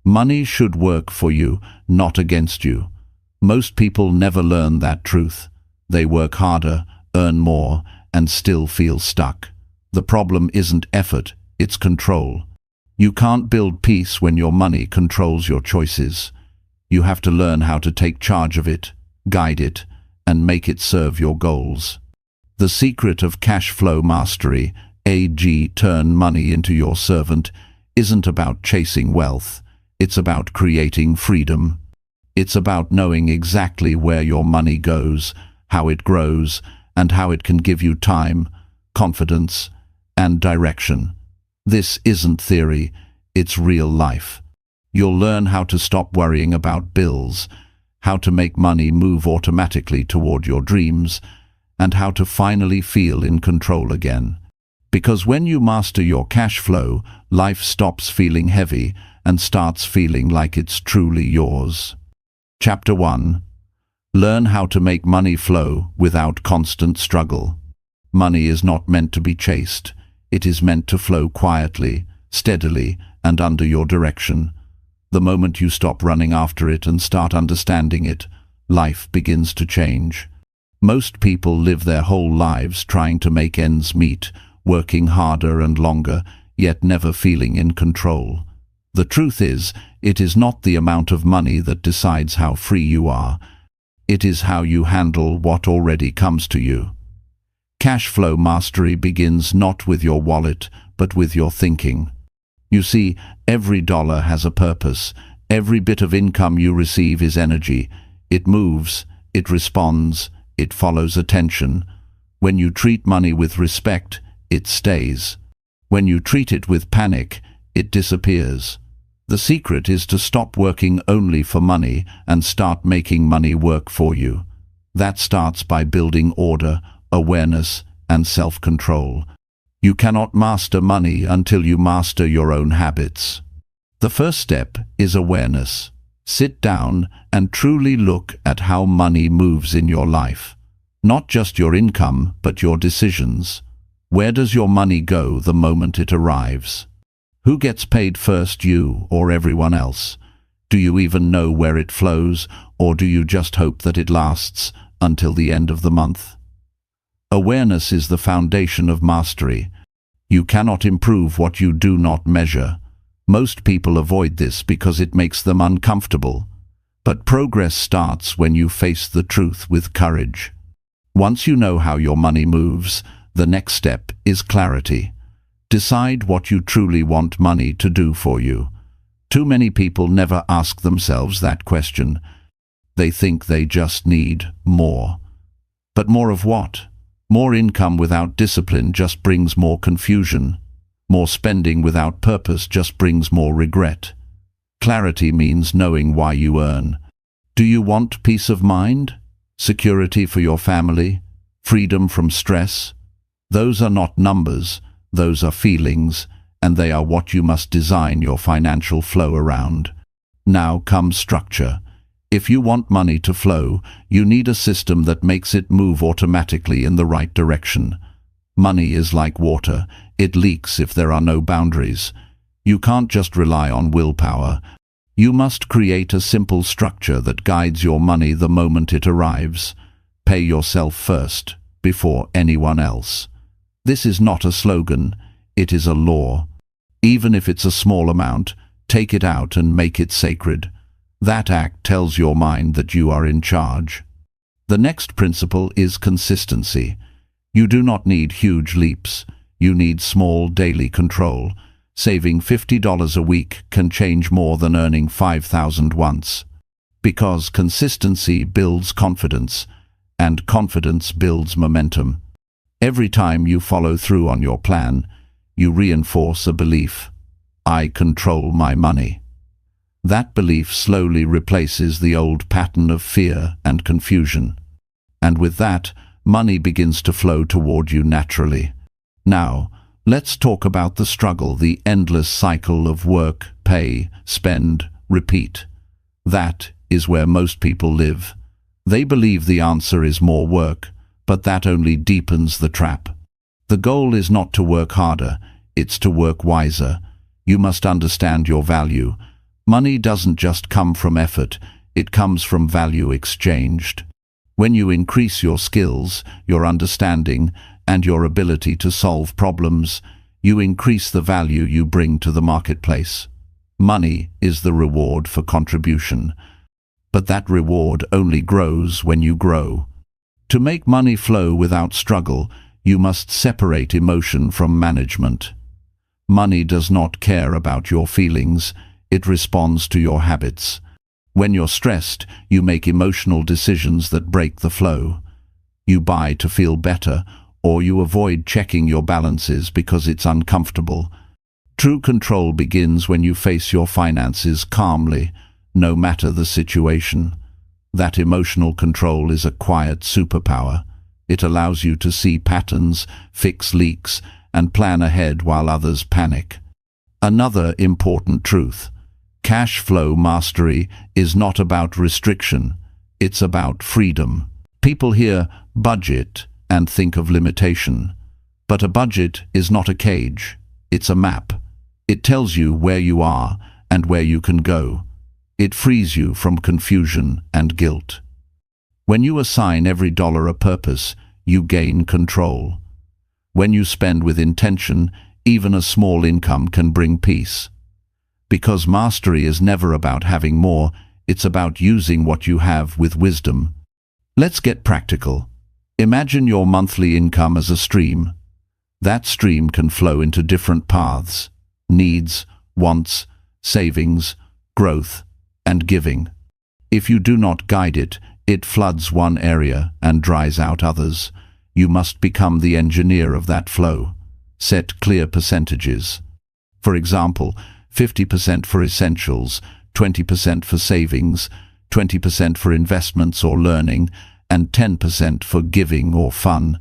Money should work for you, not against you. Most people never learn that truth. They work harder, earn more, and still feel stuck. The problem isn't effort, it's control. You can't build peace when your money controls your choices. You have to learn how to take charge of it, guide it, and make it serve your goals. The secret of cash flow mastery, turn money into your servant, isn't about chasing wealth. It's about creating freedom. It's about knowing exactly where your money goes, how it grows, and how it can give you time, confidence, and direction. This isn't theory, it's real life. You'll learn how to stop worrying about bills, how to make money move automatically toward your dreams, and how to finally feel in control again. Because when you master your cash flow, life stops feeling heavy and starts feeling like it's truly yours. Chapter 1. Learn how to make money flow without constant struggle. Money is not meant to be chased. It is meant to flow quietly, steadily, and under your direction. The moment you stop running after it and start understanding it, life begins to change. Most people live their whole lives trying to make ends meet, working harder and longer, yet never feeling in control. The truth is, it is not the amount of money that decides how free you are. It is how you handle what already comes to you. Cash flow mastery begins not with your wallet, but with your thinking. You see, every dollar has a purpose. Every bit of income you receive is energy. It moves, it responds, it follows attention. When you treat money with respect, it stays. When you treat it with panic, it disappears. The secret is to stop working only for money and start making money work for you. That starts by building order, awareness, and self-control. You cannot master money until you master your own habits. The first step is awareness. Sit down and truly look at how money moves in your life. Not just your income, but your decisions. Where does your money go the moment it arrives? Who gets paid first, you or everyone else? Do you even know where it flows, or do you just hope that it lasts until the end of the month? Awareness is the foundation of mastery. You cannot improve what you do not measure. Most people avoid this because it makes them uncomfortable. But progress starts when you face the truth with courage. Once you know how your money moves, the next step is clarity. Decide what you truly want money to do for you. Too many people never ask themselves that question. They think they just need more. But more of what? More income without discipline just brings more confusion. More spending without purpose just brings more regret. Clarity means knowing why you earn. Do you want peace of mind? Security for your family? Freedom from stress? Those are not numbers. Those are feelings, and they are what you must design your financial flow around. Now comes structure. If you want money to flow, you need a system that makes it move automatically in the right direction. Money is like water. It leaks if there are no boundaries. You can't just rely on willpower. You must create a simple structure that guides your money the moment it arrives. Pay yourself first, before anyone else. This is not a slogan, it is a law. Even if it's a small amount, take it out and make it sacred. That act tells your mind that you are in charge. The next principle is consistency. You do not need huge leaps. You need small daily control. Saving $50 a week can change more than earning $5,000 once. Because consistency builds confidence, and confidence builds momentum. Every time you follow through on your plan, you reinforce a belief. I control my money. That belief slowly replaces the old pattern of fear and confusion. And with that, money begins to flow toward you naturally. Now, let's talk about the struggle, the endless cycle of work, pay, spend, repeat. That is where most people live. They believe the answer is more work, but that only deepens the trap. The goal is not to work harder, it's to work wiser. You must understand your value. Money doesn't just come from effort, it comes from value exchanged. When you increase your skills, your understanding, and your ability to solve problems, you increase the value you bring to the marketplace. Money is the reward for contribution, but that reward only grows when you grow. To make money flow without struggle, you must separate emotion from management. Money does not care about your feelings, it responds to your habits. When you're stressed, you make emotional decisions that break the flow. You buy to feel better, or you avoid checking your balances because it's uncomfortable. True control begins when you face your finances calmly, no matter the situation. That emotional control is a quiet superpower. It allows you to see patterns, fix leaks, and plan ahead while others panic. Another important truth: cash flow mastery is not about restriction, it's about freedom. People hear budget and think of limitation. But a budget is not a cage, it's a map. It tells you where you are and where you can go. It frees you from confusion and guilt. When you assign every dollar a purpose, you gain control. When you spend with intention, even a small income can bring peace. Because mastery is never about having more, it's about using what you have with wisdom. Let's get practical. Imagine your monthly income as a stream. That stream can flow into different paths: needs, wants, savings, growth, and giving. If you do not guide it, it floods one area and dries out others. You must become the engineer of that flow. Set clear percentages. For example, 50% for essentials, 20% for savings, 20% for investments or learning, and 10% for giving or fun.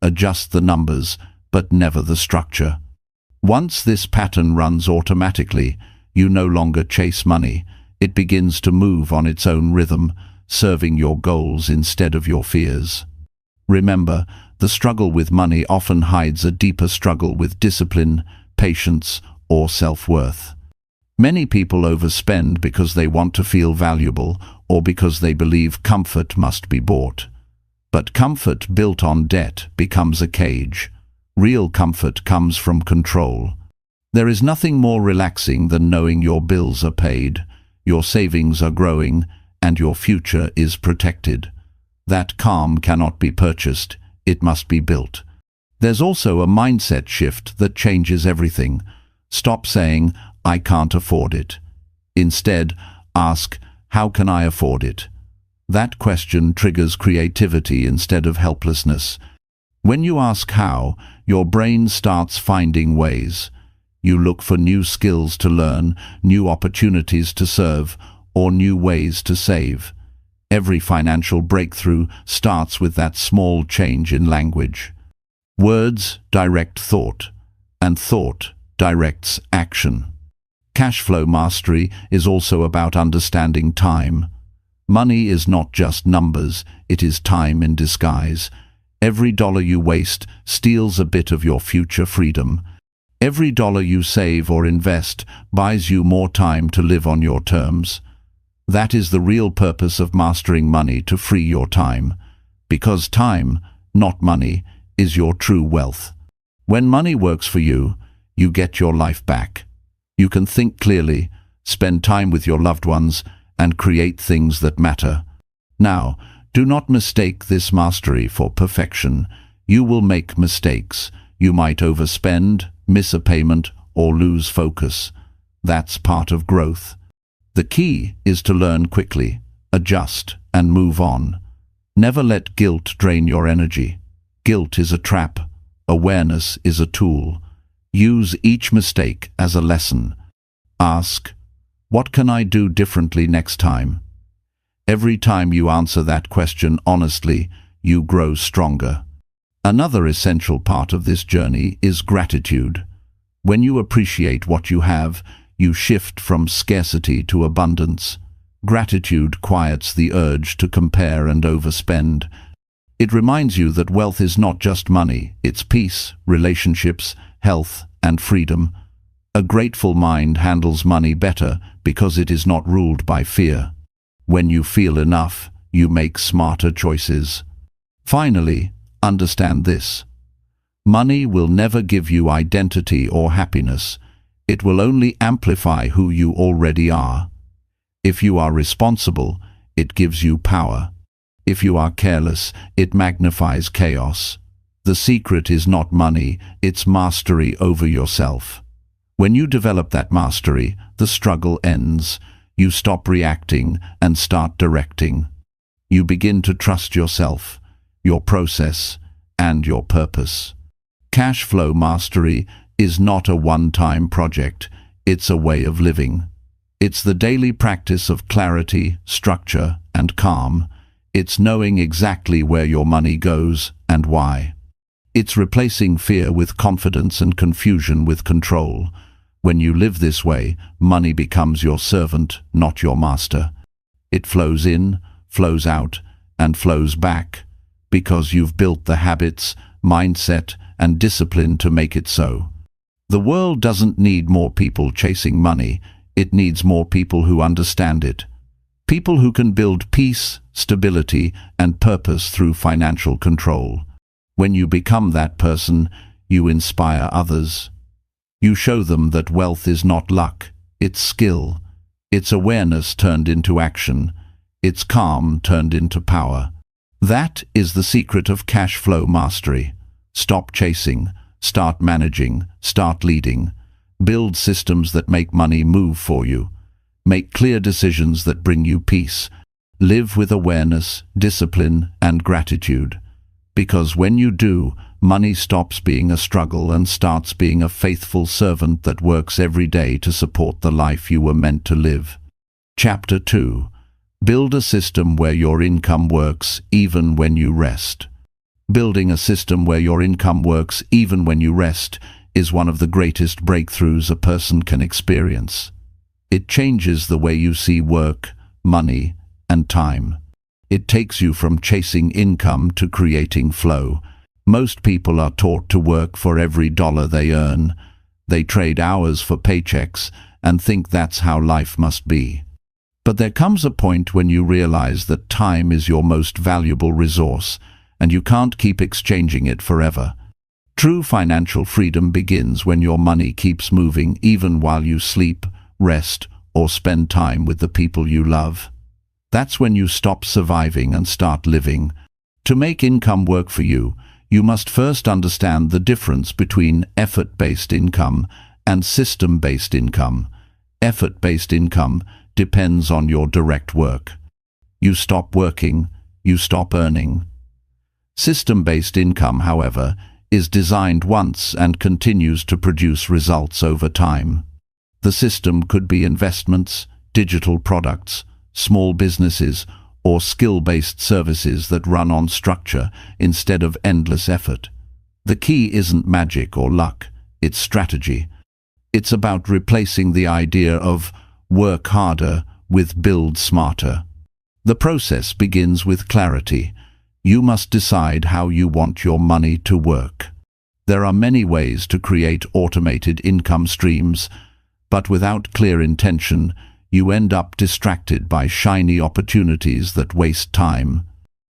Adjust the numbers, but never the structure. Once this pattern runs automatically, you no longer chase money. It begins to move on its own rhythm, serving your goals instead of your fears. Remember, the struggle with money often hides a deeper struggle with discipline, patience, or self-worth. Many people overspend because they want to feel valuable or because they believe comfort must be bought. But comfort built on debt becomes a cage. Real comfort comes from control. There is nothing more relaxing than knowing your bills are paid, your savings are growing, and your future is protected. That calm cannot be purchased, it must be built. There's also a mindset shift that changes everything. Stop saying, "I can't afford it." Instead, ask, "How can I afford it?" That question triggers creativity instead of helplessness. When you ask how, your brain starts finding ways. You look for new skills to learn, new opportunities to serve, or new ways to save. Every financial breakthrough starts with that small change in language. Words direct thought, and thought directs action. Cash flow mastery is also about understanding time. Money is not just numbers, it is time in disguise. Every dollar you waste steals a bit of your future freedom. Every dollar you save or invest buys you more time to live on your terms. That is the real purpose of mastering money, to free your time. Because time, not money, is your true wealth. When money works for you, you get your life back. You can think clearly, spend time with your loved ones, and create things that matter. Now, do not mistake this mastery for perfection. You will make mistakes. You might overspend, miss a payment, or lose focus. That's part of growth. The key is to learn quickly, adjust, and move on. Never let guilt drain your energy. Guilt is a trap. Awareness is a tool. Use each mistake as a lesson. Ask, "What can I do differently next time?" Every time you answer that question honestly, you grow stronger. Another essential part of this journey is gratitude. When you appreciate what you have, you shift from scarcity to abundance. Gratitude quiets the urge to compare and overspend. It reminds you that wealth is not just money, it's peace, relationships, health, and freedom. A grateful mind handles money better because it is not ruled by fear. When you feel enough, you make smarter choices. Finally, understand this. Money will never give you identity or happiness. It will only amplify who you already are. If you are responsible, it gives you power. If you are careless, it magnifies chaos. The secret is not money, it's mastery over yourself. When you develop that mastery, the struggle ends. You stop reacting and start directing. You begin to trust yourself, your process, and your purpose. Cash flow mastery is not a one-time project, it's a way of living. It's the daily practice of clarity, structure, and calm. It's knowing exactly where your money goes and why. It's replacing fear with confidence and confusion with control. When you live this way, money becomes your servant, not your master. It flows in, flows out, and flows back, because you've built the habits, mindset, and discipline to make it so. The world doesn't need more people chasing money, it needs more people who understand it. People who can build peace, stability, and purpose through financial control. When you become that person, you inspire others. You show them that wealth is not luck, it's skill. It's awareness turned into action. It's calm turned into power. That is the secret of cash flow mastery. Stop chasing, start managing, start leading. Build systems that make money move for you. Make clear decisions that bring you peace. Live with awareness, discipline, and gratitude. Because when you do, money stops being a struggle and starts being a faithful servant that works every day to support the life you were meant to live. Chapter 2. Build a system where your income works even when you rest. Building a system where your income works even when you rest is one of the greatest breakthroughs a person can experience. It changes the way you see work, money, and time. It takes you from chasing income to creating flow. Most people are taught to work for every dollar they earn. They trade hours for paychecks and think that's how life must be. But there comes a point when you realize that time is your most valuable resource, and you can't keep exchanging it forever. True financial freedom begins when your money keeps moving even while you sleep, rest, or spend time with the people you love. That's when you stop surviving and start living. To make income work for you, you must first understand the difference between effort-based income and system-based income. Effort-based income depends on your direct work. You stop working, you stop earning. System-based income, however, is designed once and continues to produce results over time. The system could be investments, digital products, small businesses, or skill-based services that run on structure instead of endless effort. The key isn't magic or luck, it's strategy. It's about replacing the idea of work harder with build smarter. The process begins with clarity. You must decide how you want your money to work. There are many ways to create automated income streams, but without clear intention, you end up distracted by shiny opportunities that waste time.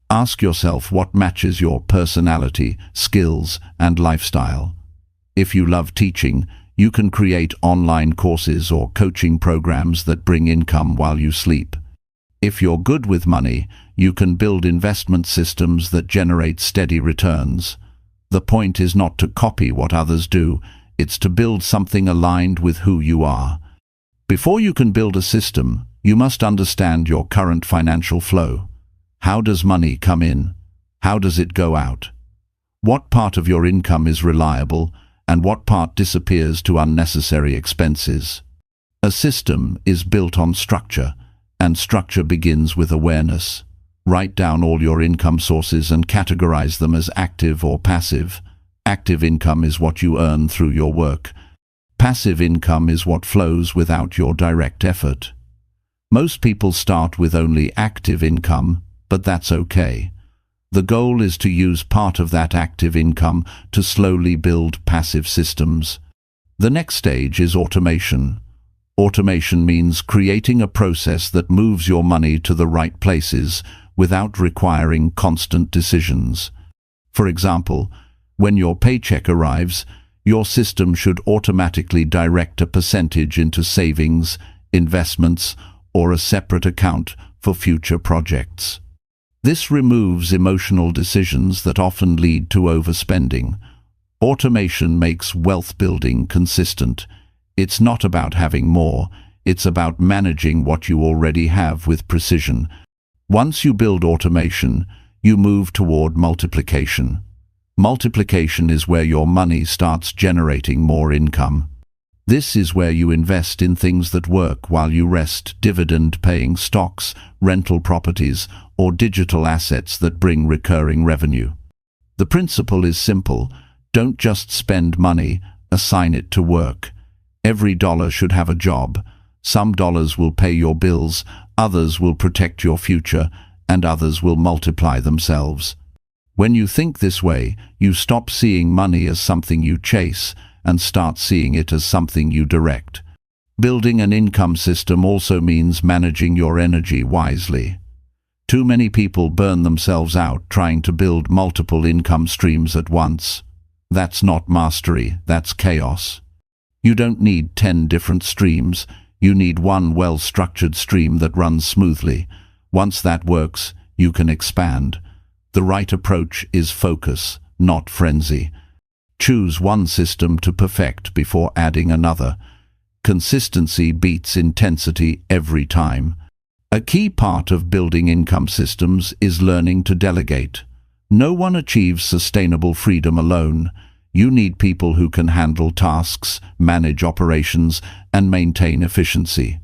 Ask yourself what matches your personality, skills, and lifestyle. If you love teaching, you can create online courses or coaching programs that bring income while you sleep. If you're good with money, you can build investment systems that generate steady returns. The point is not to copy what others do, it's to build something aligned with who you are. Before you can build a system, you must understand your current financial flow. How does money come in? How does it go out? What part of your income is reliable, and what part disappears to unnecessary expenses? A system is built on structure, and structure begins with awareness. Write down all your income sources and categorize them as active or passive. Active income is what you earn through your work. Passive income is what flows without your direct effort. Most people start with only active income, but that's okay. The goal is to use part of that active income to slowly build passive systems. The next stage is automation. Automation means creating a process that moves your money to the right places without requiring constant decisions. For example, when your paycheck arrives, your system should automatically direct a percentage into savings, investments, or a separate account for future projects. This removes emotional decisions that often lead to overspending. Automation makes wealth building consistent. It's not about having more, it's about managing what you already have with precision. Once you build automation, you move toward multiplication. Multiplication is where your money starts generating more income. This is where you invest in things that work while you rest, dividend-paying stocks, rental properties, or digital assets that bring recurring revenue. The principle is simple. Don't just spend money, assign it to work. Every dollar should have a job. Some dollars will pay your bills, others will protect your future, and others will multiply themselves. When you think this way, you stop seeing money as something you chase and start seeing it as something you direct. Building an income system also means managing your energy wisely. Too many people burn themselves out trying to build multiple income streams at once. That's not mastery, that's chaos. You don't need 10 different streams, you need one well-structured stream that runs smoothly. Once that works, you can expand. The right approach is focus, not frenzy. Choose one system to perfect before adding another. Consistency beats intensity every time. A key part of building income systems is learning to delegate. No one achieves sustainable freedom alone. You need people who can handle tasks, manage operations, and maintain efficiency.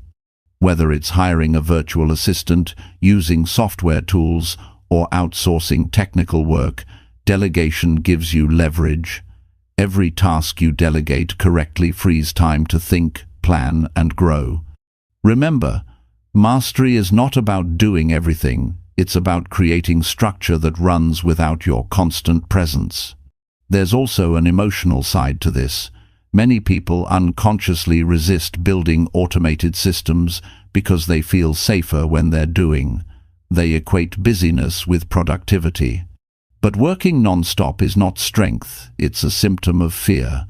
Whether it's hiring a virtual assistant, using software tools, or outsourcing technical work, delegation gives you leverage. Every task you delegate correctly frees time to think, plan, and grow. Remember, mastery is not about doing everything, it's about creating structure that runs without your constant presence. There's also an emotional side to this. Many people unconsciously resist building automated systems because they feel safer when they're doing. They equate busyness with productivity. But working non-stop is not strength, it's a symptom of fear.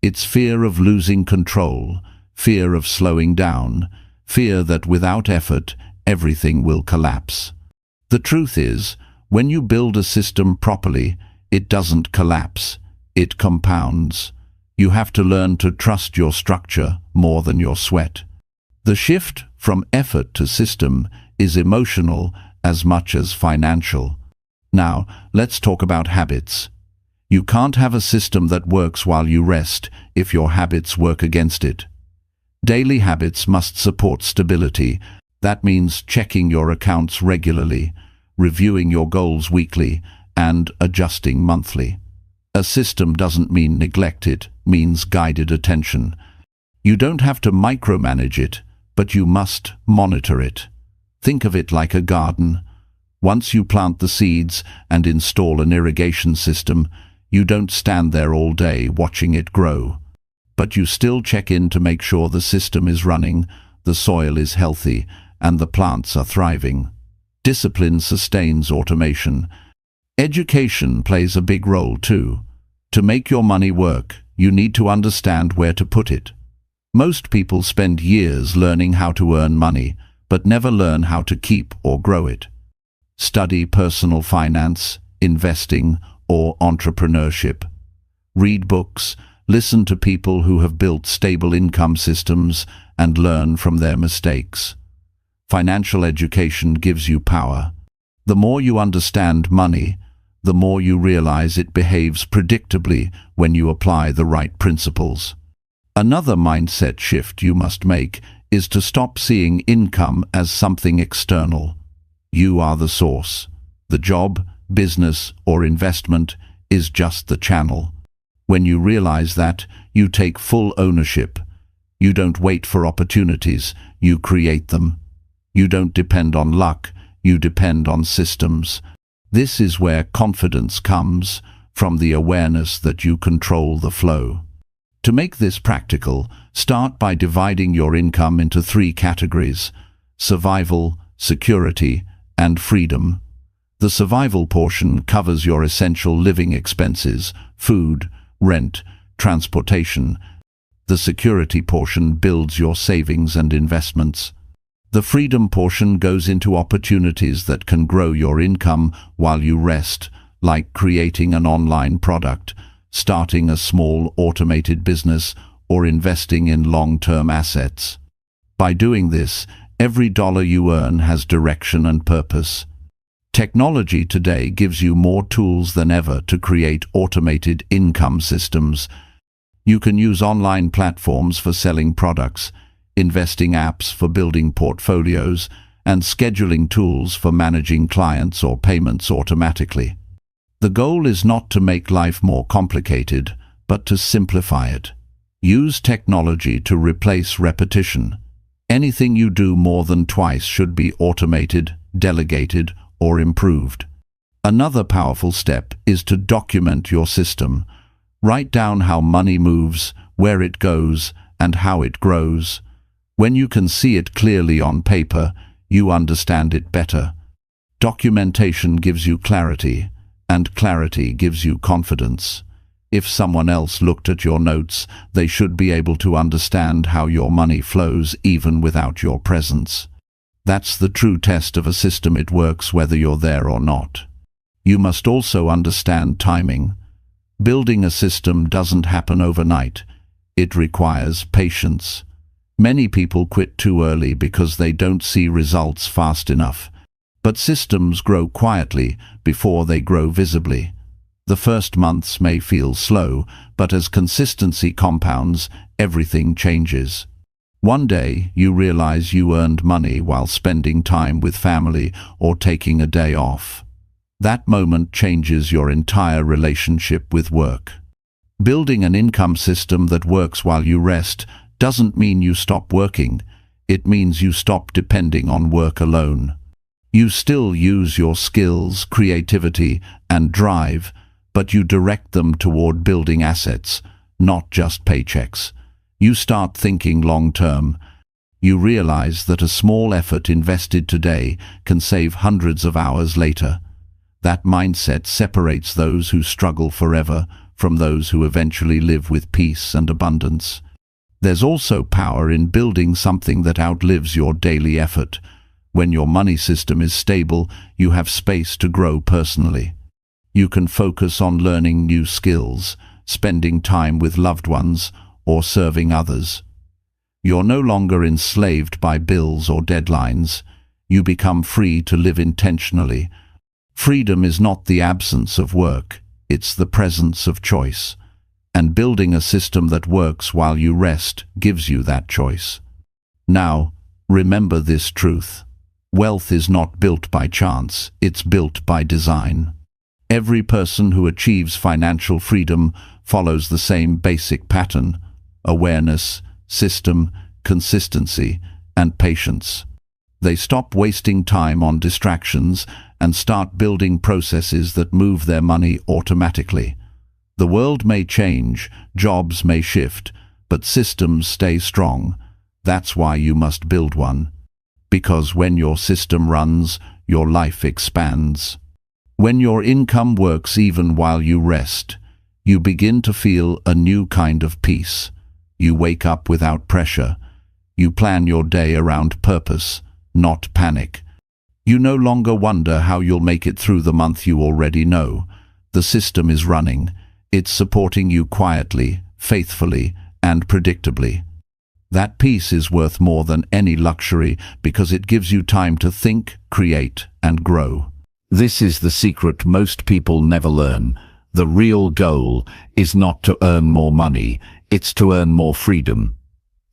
It's fear of losing control, fear of slowing down, fear that without effort, everything will collapse. The truth is, when you build a system properly, it doesn't collapse, it compounds. You have to learn to trust your structure more than your sweat. The shift from effort to system is emotional as much as financial. Now, let's talk about habits. You can't have a system that works while you rest if your habits work against it. Daily habits must support stability. That means checking your accounts regularly, reviewing your goals weekly, and adjusting monthly. A system doesn't mean neglect, it means guided attention. You don't have to micromanage it, but you must monitor it. Think of it like a garden. Once you plant the seeds and install an irrigation system, you don't stand there all day watching it grow. But you still check in to make sure the system is running, the soil is healthy, and the plants are thriving. Discipline sustains automation. Education plays a big role too. To make your money work, you need to understand where to put it. Most people spend years learning how to earn money, but never learn how to keep or grow it. Study personal finance, investing, or entrepreneurship. Read books, listen to people who have built stable income systems, and learn from their mistakes. Financial education gives you power. The more you understand money, the more you realize it behaves predictably when you apply the right principles. Another mindset shift you must make is to stop seeing income as something external. You are the source. The job, business, or investment is just the channel. When you realize that, you take full ownership. You don't wait for opportunities, you create them. You don't depend on luck, you depend on systems. This is where confidence comes, from the awareness that you control the flow. To make this practical, start by dividing your income into 3 categories: survival, security, and freedom. The survival portion covers your essential living expenses, food, rent, transportation. The security portion builds your savings and investments. The freedom portion goes into opportunities that can grow your income while you rest, like creating an online product, starting a small automated business, or investing in long-term assets. By doing this, every dollar you earn has direction and purpose. Technology today gives you more tools than ever to create automated income systems. You can use online platforms for selling products, investing apps for building portfolios, and scheduling tools for managing clients or payments automatically. The goal is not to make life more complicated, but to simplify it. Use technology to replace repetition. Anything you do more than twice should be automated, delegated, or improved. Another powerful step is to document your system. Write down how money moves, where it goes, and how it grows. When you can see it clearly on paper, you understand it better. Documentation gives you clarity, and clarity gives you confidence. If someone else looked at your notes, they should be able to understand how your money flows even without your presence. That's the true test of a system. It works whether you're there or not. You must also understand timing. Building a system doesn't happen overnight. It requires patience. Many people quit too early because they don't see results fast enough. But systems grow quietly before they grow visibly. The first months may feel slow, but as consistency compounds, everything changes. One day, you realize you earned money while spending time with family or taking a day off. That moment changes your entire relationship with work. Building an income system that works while you rest doesn't mean you stop working. It means you stop depending on work alone. You still use your skills, creativity, and drive, but you direct them toward building assets, not just paychecks. You start thinking long-term. You realize that a small effort invested today can save hundreds of hours later. That mindset separates those who struggle forever from those who eventually live with peace and abundance. There's also power in building something that outlives your daily effort. When your money system is stable, you have space to grow personally. You can focus on learning new skills, spending time with loved ones, or serving others. You're no longer enslaved by bills or deadlines. You become free to live intentionally. Freedom is not the absence of work, it's the presence of choice. And building a system that works while you rest gives you that choice. Now, remember this truth. Wealth is not built by chance, it's built by design. Every person who achieves financial freedom follows the same basic pattern: awareness, system, consistency, and patience. They stop wasting time on distractions and start building processes that move their money automatically. The world may change, jobs may shift, but systems stay strong. That's why you must build one. Because when your system runs, your life expands. When your income works even while you rest, you begin to feel a new kind of peace. You wake up without pressure. You plan your day around purpose, not panic. You no longer wonder how you'll make it through the month. You already know. The system is running. It's supporting you quietly, faithfully, and predictably. That peace is worth more than any luxury because it gives you time to think, create, and grow. This is the secret most people never learn. The real goal is not to earn more money, it's to earn more freedom.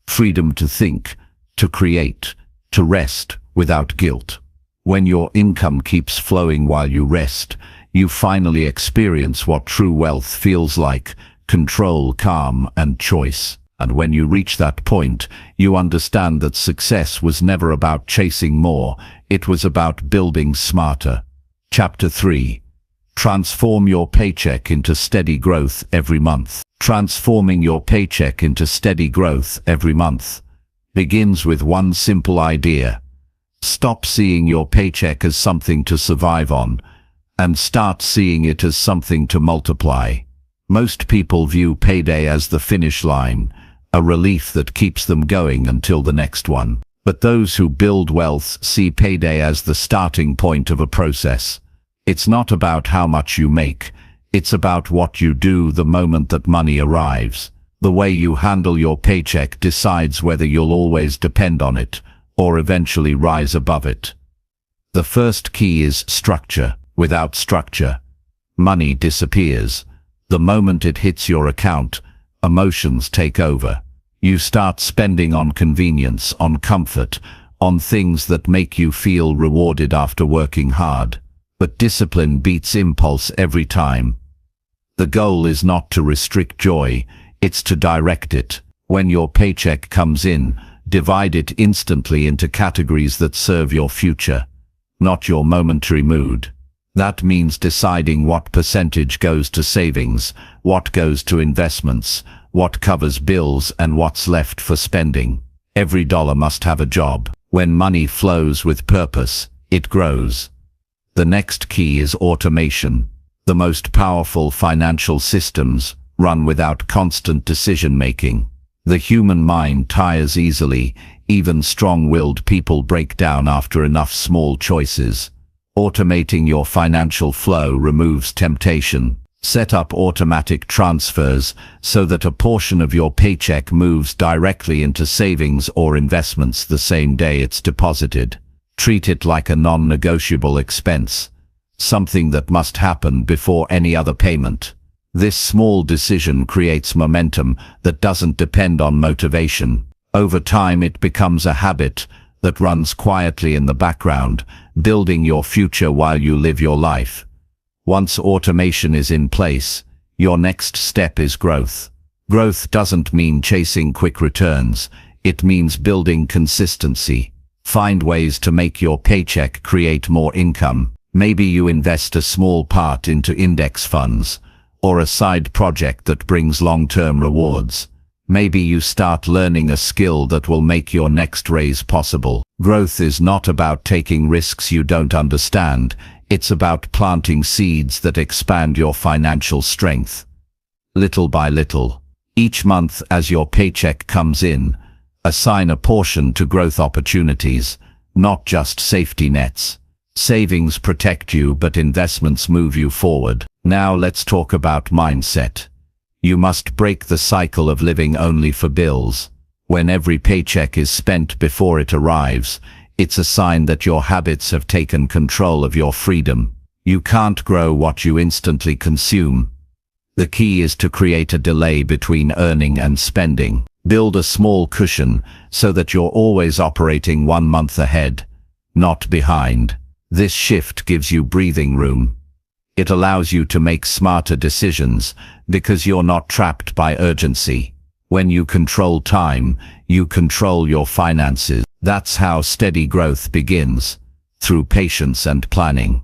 Freedom to think, to create, to rest without guilt. When your income keeps flowing while you rest, you finally experience what true wealth feels like: control, calm, and choice. And when you reach that point, you understand that success was never about chasing more, it was about building smarter. Chapter 3. Transform your paycheck into steady growth every month. Transforming your paycheck into steady growth every month begins with one simple idea. Stop seeing your paycheck as something to survive on, and start seeing it as something to multiply. Most people view payday as the finish line, a relief that keeps them going until the next one. But those who build wealth see payday as the starting point of a process. It's not about how much you make, it's about what you do the moment that money arrives. The way you handle your paycheck decides whether you'll always depend on it, or eventually rise above it. The first key is structure. Without structure, money disappears. The moment it hits your account, emotions take over. You start spending on convenience, on comfort, on things that make you feel rewarded after working hard. But discipline beats impulse every time. The goal is not to restrict joy, it's to direct it. When your paycheck comes in, divide it instantly into categories that serve your future, not your momentary mood. That means deciding what percentage goes to savings, what goes to investments, what covers bills, and what's left for spending. Every dollar must have a job. When money flows with purpose, it grows. The next key is automation. The most powerful financial systems run without constant decision-making. The human mind tires easily. Even strong-willed people break down after enough small choices. Automating your financial flow removes temptation. Set up automatic transfers so that a portion of your paycheck moves directly into savings or investments the same day it's deposited. Treat it like a non-negotiable expense, something that must happen before any other payment. This small decision creates momentum that doesn't depend on motivation. Over time, it becomes a habit that runs quietly in the background, building your future while you live your life. Once automation is in place, your next step is growth. Growth doesn't mean chasing quick returns, it means building consistency. Find ways to make your paycheck create more income. Maybe you invest a small part into index funds, or a side project that brings long-term rewards. Maybe you start learning a skill that will make your next raise possible. Growth is not about taking risks you don't understand. It's about planting seeds that expand your financial strength. Little by little, each month as your paycheck comes in, assign a portion to growth opportunities, not just safety nets. Savings protect you, but investments move you forward. Now let's talk about mindset. You must break the cycle of living only for bills. When every paycheck is spent before it arrives, it's a sign that your habits have taken control of your freedom. You can't grow what you instantly consume. The key is to create a delay between earning and spending. Build a small cushion so that you're always operating 1 month ahead, not behind. This shift gives you breathing room. It allows you to make smarter decisions because you're not trapped by urgency. When you control time, you control your finances. That's how steady growth begins, through patience and planning.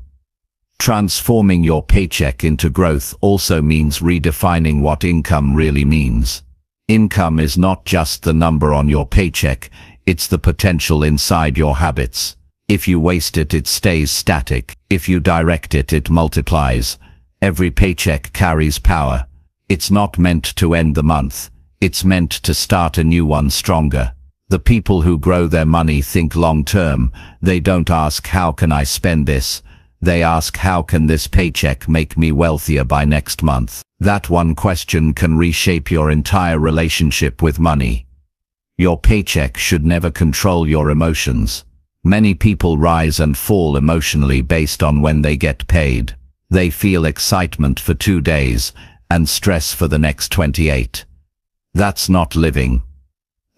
Transforming your paycheck into growth also means redefining what income really means. Income is not just the number on your paycheck, it's the potential inside your habits. If you waste it, it stays static. If you direct it, it multiplies. Every paycheck carries power. It's not meant to end the month. It's meant to start a new one stronger. The people who grow their money think long-term. They don't ask, how can I spend this? They ask, how can this paycheck make me wealthier by next month? That one question can reshape your entire relationship with money. Your paycheck should never control your emotions. Many people rise and fall emotionally based on when they get paid. They feel excitement for 2 days and stress for the next 28. That's not living.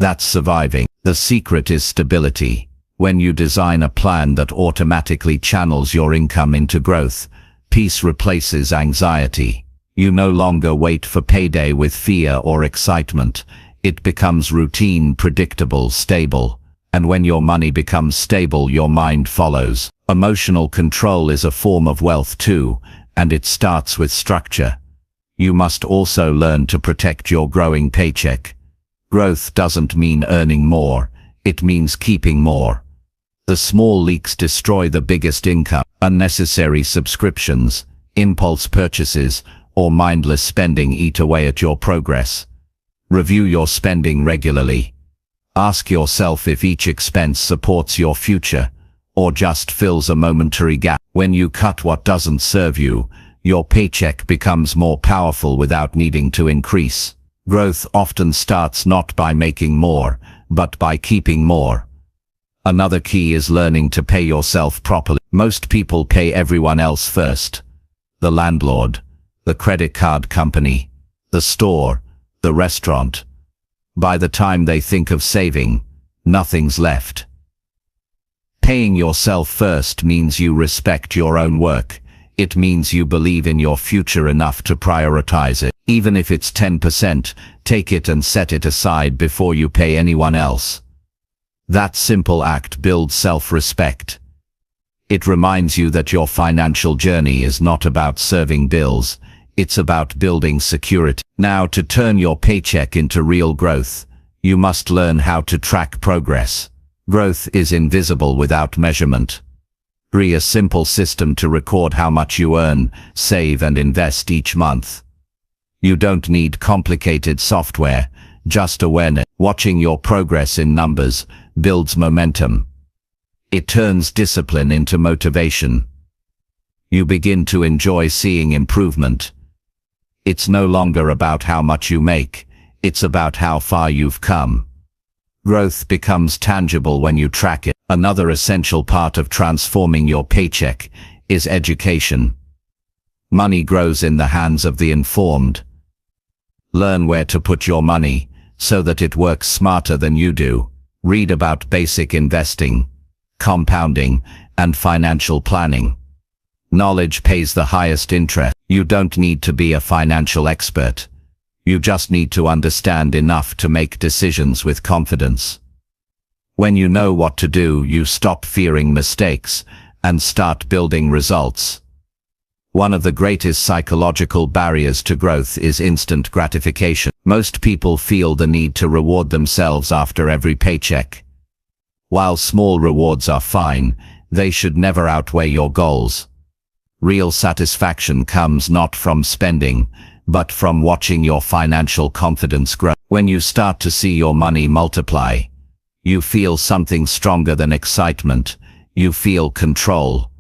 That's surviving. The secret is stability. When you design a plan that automatically channels your income into growth, peace replaces anxiety. You no longer wait for payday with fear or excitement. It becomes routine, predictable, stable. And when your money becomes stable, your mind follows. Emotional control is a form of wealth too, and it starts with structure. You must also learn to protect your growing paycheck. Growth doesn't mean earning more, it means keeping more. The small leaks destroy the biggest income. Unnecessary subscriptions, impulse purchases, or mindless spending eat away at your progress. Review your spending regularly. Ask yourself if each expense supports your future, or just fills a momentary gap. When you cut what doesn't serve you, your paycheck becomes more powerful without needing to increase. Growth often starts not by making more, but by keeping more. Another key is learning to pay yourself properly. Most people pay everyone else first. The landlord, the credit card company, the store, the restaurant. By the time they think of saving, nothing's left. Paying yourself first means you respect your own work. It means you believe in your future enough to prioritize it. Even if it's 10%, take it and set it aside before you pay anyone else. That simple act builds self-respect. It reminds you that your financial journey is not about serving bills, it's about building security. Now, to turn your paycheck into real growth, you must learn how to track progress. Growth is invisible without measurement. Create a simple system to record how much you earn, save and invest each month. You don't need complicated software, just awareness. Watching your progress in numbers builds momentum. It turns discipline into motivation. You begin to enjoy seeing improvement. It's no longer about how much you make, it's about how far you've come. Growth becomes tangible when you track it. Another essential part of transforming your paycheck is education. Money grows in the hands of the informed. Learn where to put your money, so that it works smarter than you do. Read about basic investing, compounding, and financial planning. Knowledge pays the highest interest. You don't need to be a financial expert. You just need to understand enough to make decisions with confidence. When you know what to do, you stop fearing mistakes and start building results. One of the greatest psychological barriers to growth is instant gratification. Most people feel the need to reward themselves after every paycheck. While small rewards are fine, they should never outweigh your goals. Real satisfaction comes not from spending, but from watching your financial confidence grow. When you start to see your money multiply, you feel something stronger than excitement. You feel control.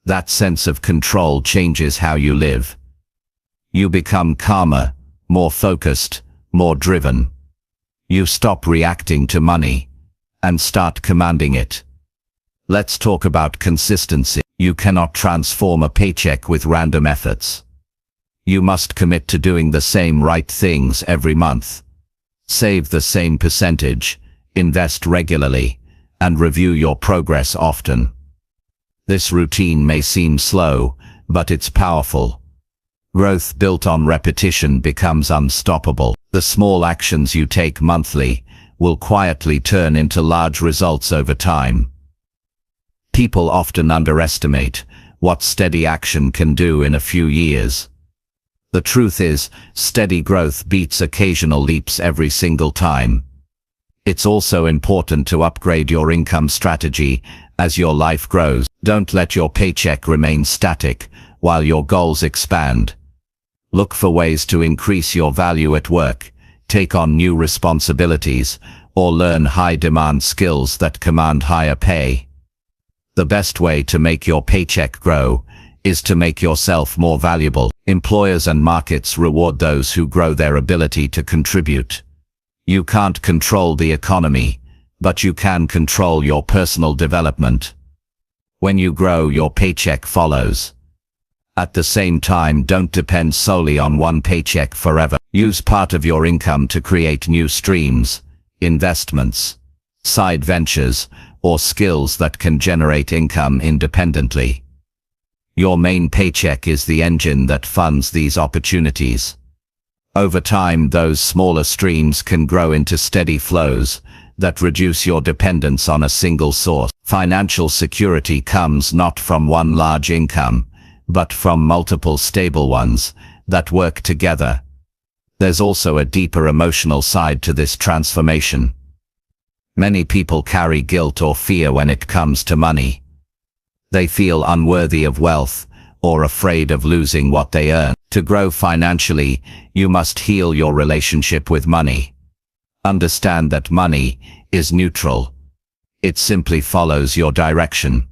That sense of control changes how you live. You become calmer, more focused, more driven. You stop reacting to money and start commanding it. Let's talk about consistency. You cannot transform a paycheck with random efforts. You must commit to doing the same right things every month. Save the same percentage, invest regularly, and review your progress often. This routine may seem slow, but it's powerful. Growth built on repetition becomes unstoppable. The small actions you take monthly will quietly turn into large results over time. People often underestimate what steady action can do in a few years. The truth is, steady growth beats occasional leaps every single time. It's also important to upgrade your income strategy as your life grows. Don't let your paycheck remain static while your goals expand. Look for ways to increase your value at work, take on new responsibilities, or learn high-demand skills that command higher pay. The best way to make your paycheck grow is to make yourself more valuable. Employers and markets reward those who grow their ability to contribute. You can't control the economy, but you can control your personal development. When you grow, your paycheck follows. At the same time, don't depend solely on one paycheck forever. Use part of your income to create new streams, investments, side ventures, or skills that can generate income independently. Your main paycheck is the engine that funds these opportunities. Over time, those smaller streams can grow into steady flows that reduce your dependence on a single source. Financial security comes not from one large income, but from multiple stable ones that work together. There's also a deeper emotional side to this transformation. Many people carry guilt or fear when it comes to money. They feel unworthy of wealth or afraid of losing what they earn. To grow financially, you must heal your relationship with money. Understand that money is neutral. It simply follows your direction.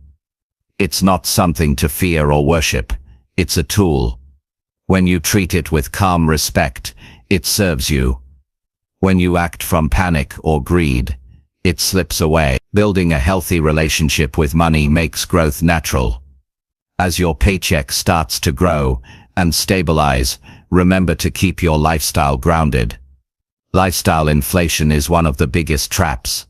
It's not something to fear or worship. It's a tool. When you treat it with calm respect, it serves you. When you act from panic or greed, it slips away. Building a healthy relationship with money makes growth natural. As your paycheck starts to grow and stabilize, remember to keep your lifestyle grounded. Lifestyle inflation is one of the biggest traps.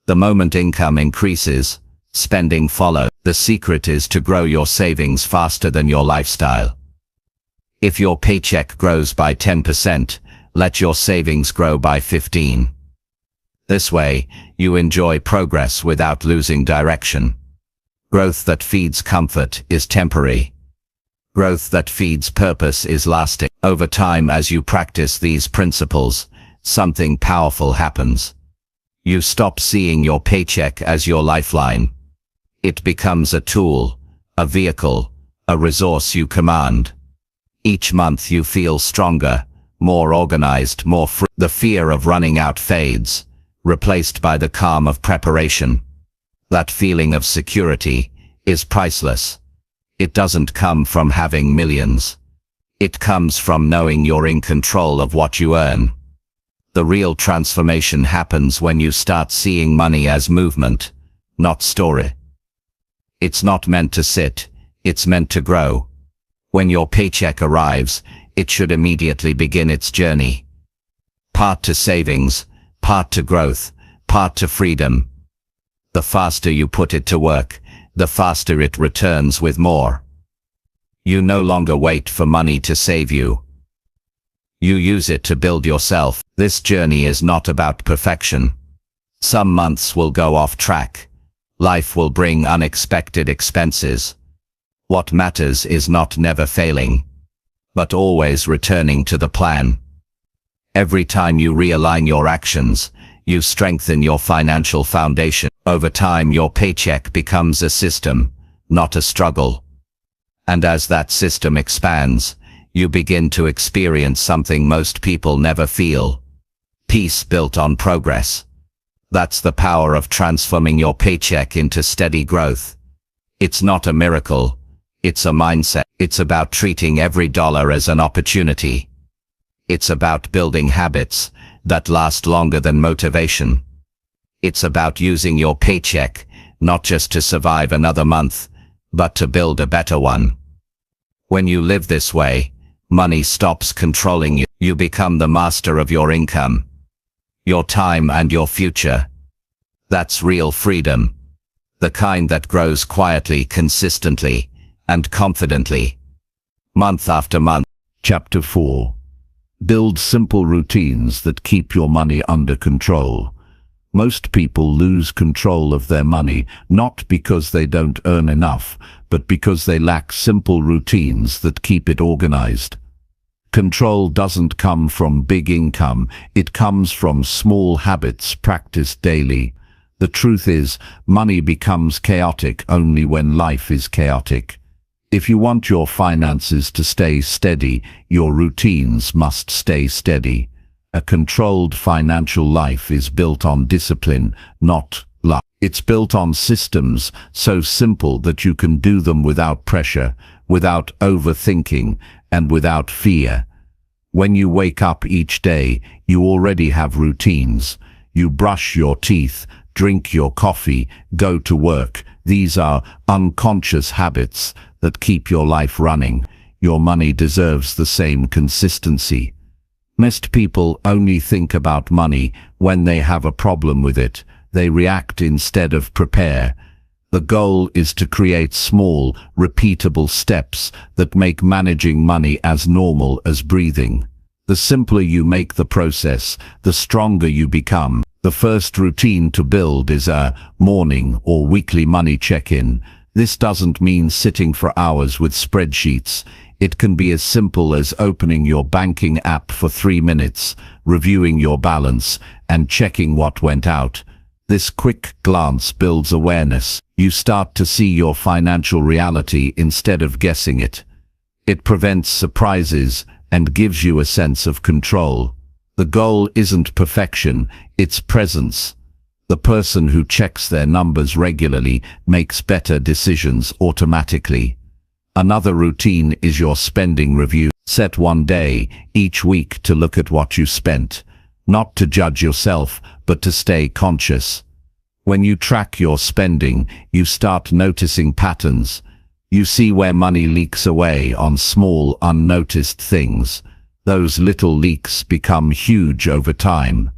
The moment income increases, spending follows. The secret is to grow your savings faster than your lifestyle. If your paycheck grows by 10%, let your savings grow by 15%. This way, you enjoy progress without losing direction. Growth that feeds comfort is temporary. Growth that feeds purpose is lasting. Over time, as you practice these principles, something powerful happens. You stop seeing your paycheck as your lifeline. It becomes a tool, a vehicle, a resource you command. Each month you feel stronger, more organized, more free. The fear of running out fades, replaced by the calm of preparation. That feeling of security is priceless. It doesn't come from having millions. It comes from knowing you're in control of what you earn. The real transformation happens when you start seeing money as movement, not story. It's not meant to sit, it's meant to grow. When your paycheck arrives, it should immediately begin its journey. Part to savings, part to growth, part to freedom. The faster you put it to work, the faster it returns with more. You no longer wait for money to save you. You use it to build yourself. This journey is not about perfection. Some months will go off track. Life will bring unexpected expenses. What matters is not never failing, but always returning to the plan. Every time you realign your actions, you strengthen your financial foundation. Over time, your paycheck becomes a system, not a struggle. And as that system expands, you begin to experience something most people never feel. Peace built on progress. That's the power of transforming your paycheck into steady growth. It's not a miracle. It's a mindset. It's about treating every dollar as an opportunity. It's about building habits that last longer than motivation. It's about using your paycheck not just to survive another month, but to build a better one. When you live this way, money stops controlling you. You become the master of your income, your time, and your future. That's real freedom. The kind that grows quietly, consistently, and confidently, month after month. Chapter 4. Build simple routines that keep your money under control. Most people lose control of their money, not because they don't earn enough, but because they lack simple routines that keep it organized. Control doesn't come from big income, it comes from small habits practiced daily. The truth is, money becomes chaotic only when life is chaotic. If you want your finances to stay steady, your routines must stay steady. A controlled financial life is built on discipline, not luck. It's built on systems so simple that you can do them without pressure, without overthinking, and without fear. When you wake up each day, you already have routines. You brush your teeth, drink your coffee, go to work. These are unconscious habits that keep your life running. Your money deserves the same consistency. Most people only think about money when they have a problem with it. They react instead of prepare. The goal is to create small, repeatable steps that make managing money as normal as breathing. The simpler you make the process, the stronger you become. The first routine to build is a morning or weekly money check-in. This doesn't mean sitting for hours with spreadsheets. It can be as simple as opening your banking app for 3 minutes, reviewing your balance, and checking what went out. This quick glance builds awareness. You start to see your financial reality instead of guessing it. It prevents surprises and gives you a sense of control. The goal isn't perfection, it's presence. The person who checks their numbers regularly makes better decisions automatically. Another routine is your spending review. Set one day each week to look at what you spent, not to judge yourself, but to stay conscious. When you track your spending, you start noticing patterns. You see where money leaks away on small, unnoticed things. Those little leaks become huge over time.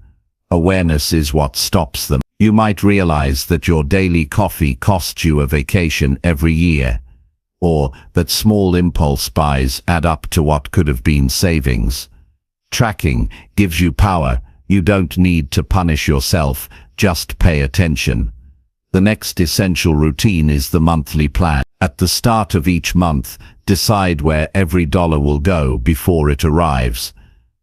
Awareness is what stops them. You might realize that your daily coffee costs you a vacation every year, or that small impulse buys add up to what could have been savings. Tracking gives you power. You don't need to punish yourself, just pay attention. The next essential routine is the monthly plan. At the start of each month, decide where every dollar will go before it arrives.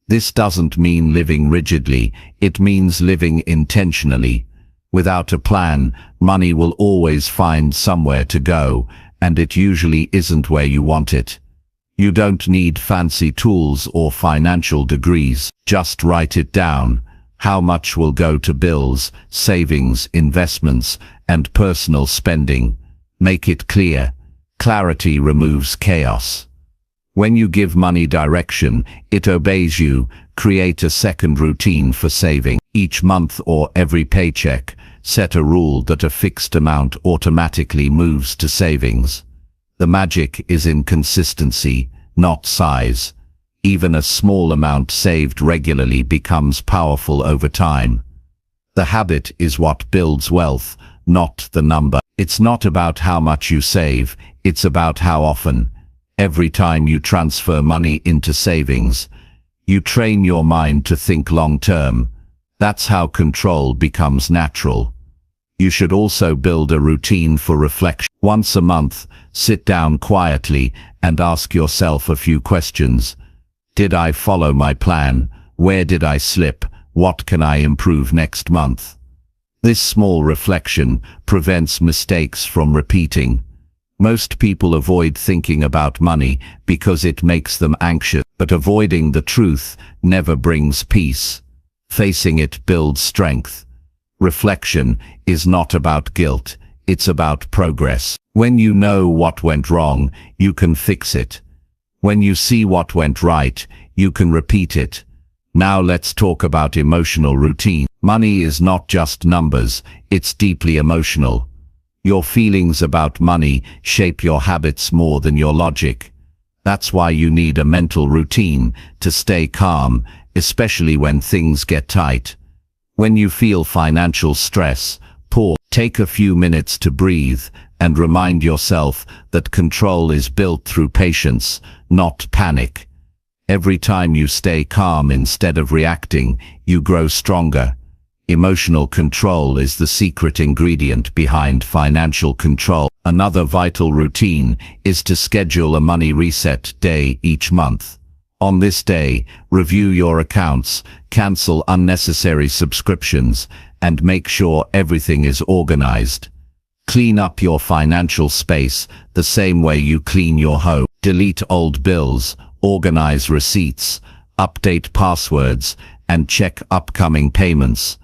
This doesn't mean living rigidly, it means living intentionally. Without a plan, money will always find somewhere to go, and it usually isn't where you want it. You don't need fancy tools or financial degrees, just write it down. How much will go to bills, savings, investments, and personal spending? Make it clear. Clarity removes chaos. When you give money direction, it obeys you. Create a second routine for saving. Each month or every paycheck, set a rule that a fixed amount automatically moves to savings. The magic is in consistency, not size. Even a small amount saved regularly becomes powerful over time. The habit is what builds wealth, not the number. It's not about how much you save, it's about how often. Every time you transfer money into savings, you train your mind to think long-term. That's how control becomes natural. You should also build a routine for reflection. Once a month, sit down quietly and ask yourself a few questions. Did I follow my plan? Where did I slip? What can I improve next month? This small reflection prevents mistakes from repeating. Most people avoid thinking about money because it makes them anxious, but avoiding the truth never brings peace. Facing it builds strength. Reflection is not about guilt, it's about progress. When you know what went wrong, you can fix it. When you see what went right, you can repeat it. Now let's talk about emotional routine. Money is not just numbers, it's deeply emotional. Your feelings about money shape your habits more than your logic. That's why you need a mental routine to stay calm, especially when things get tight. When you feel financial stress, pause, take a few minutes to breathe, and remind yourself that control is built through patience, not panic. Every time you stay calm instead of reacting, you grow stronger. Emotional control is the secret ingredient behind financial control. Another vital routine is to schedule a money reset day each month. On this day, review your accounts, cancel unnecessary subscriptions, and make sure everything is organized. Clean up your financial space the same way you clean your home. Delete old bills, organize receipts, update passwords, and check upcoming payments.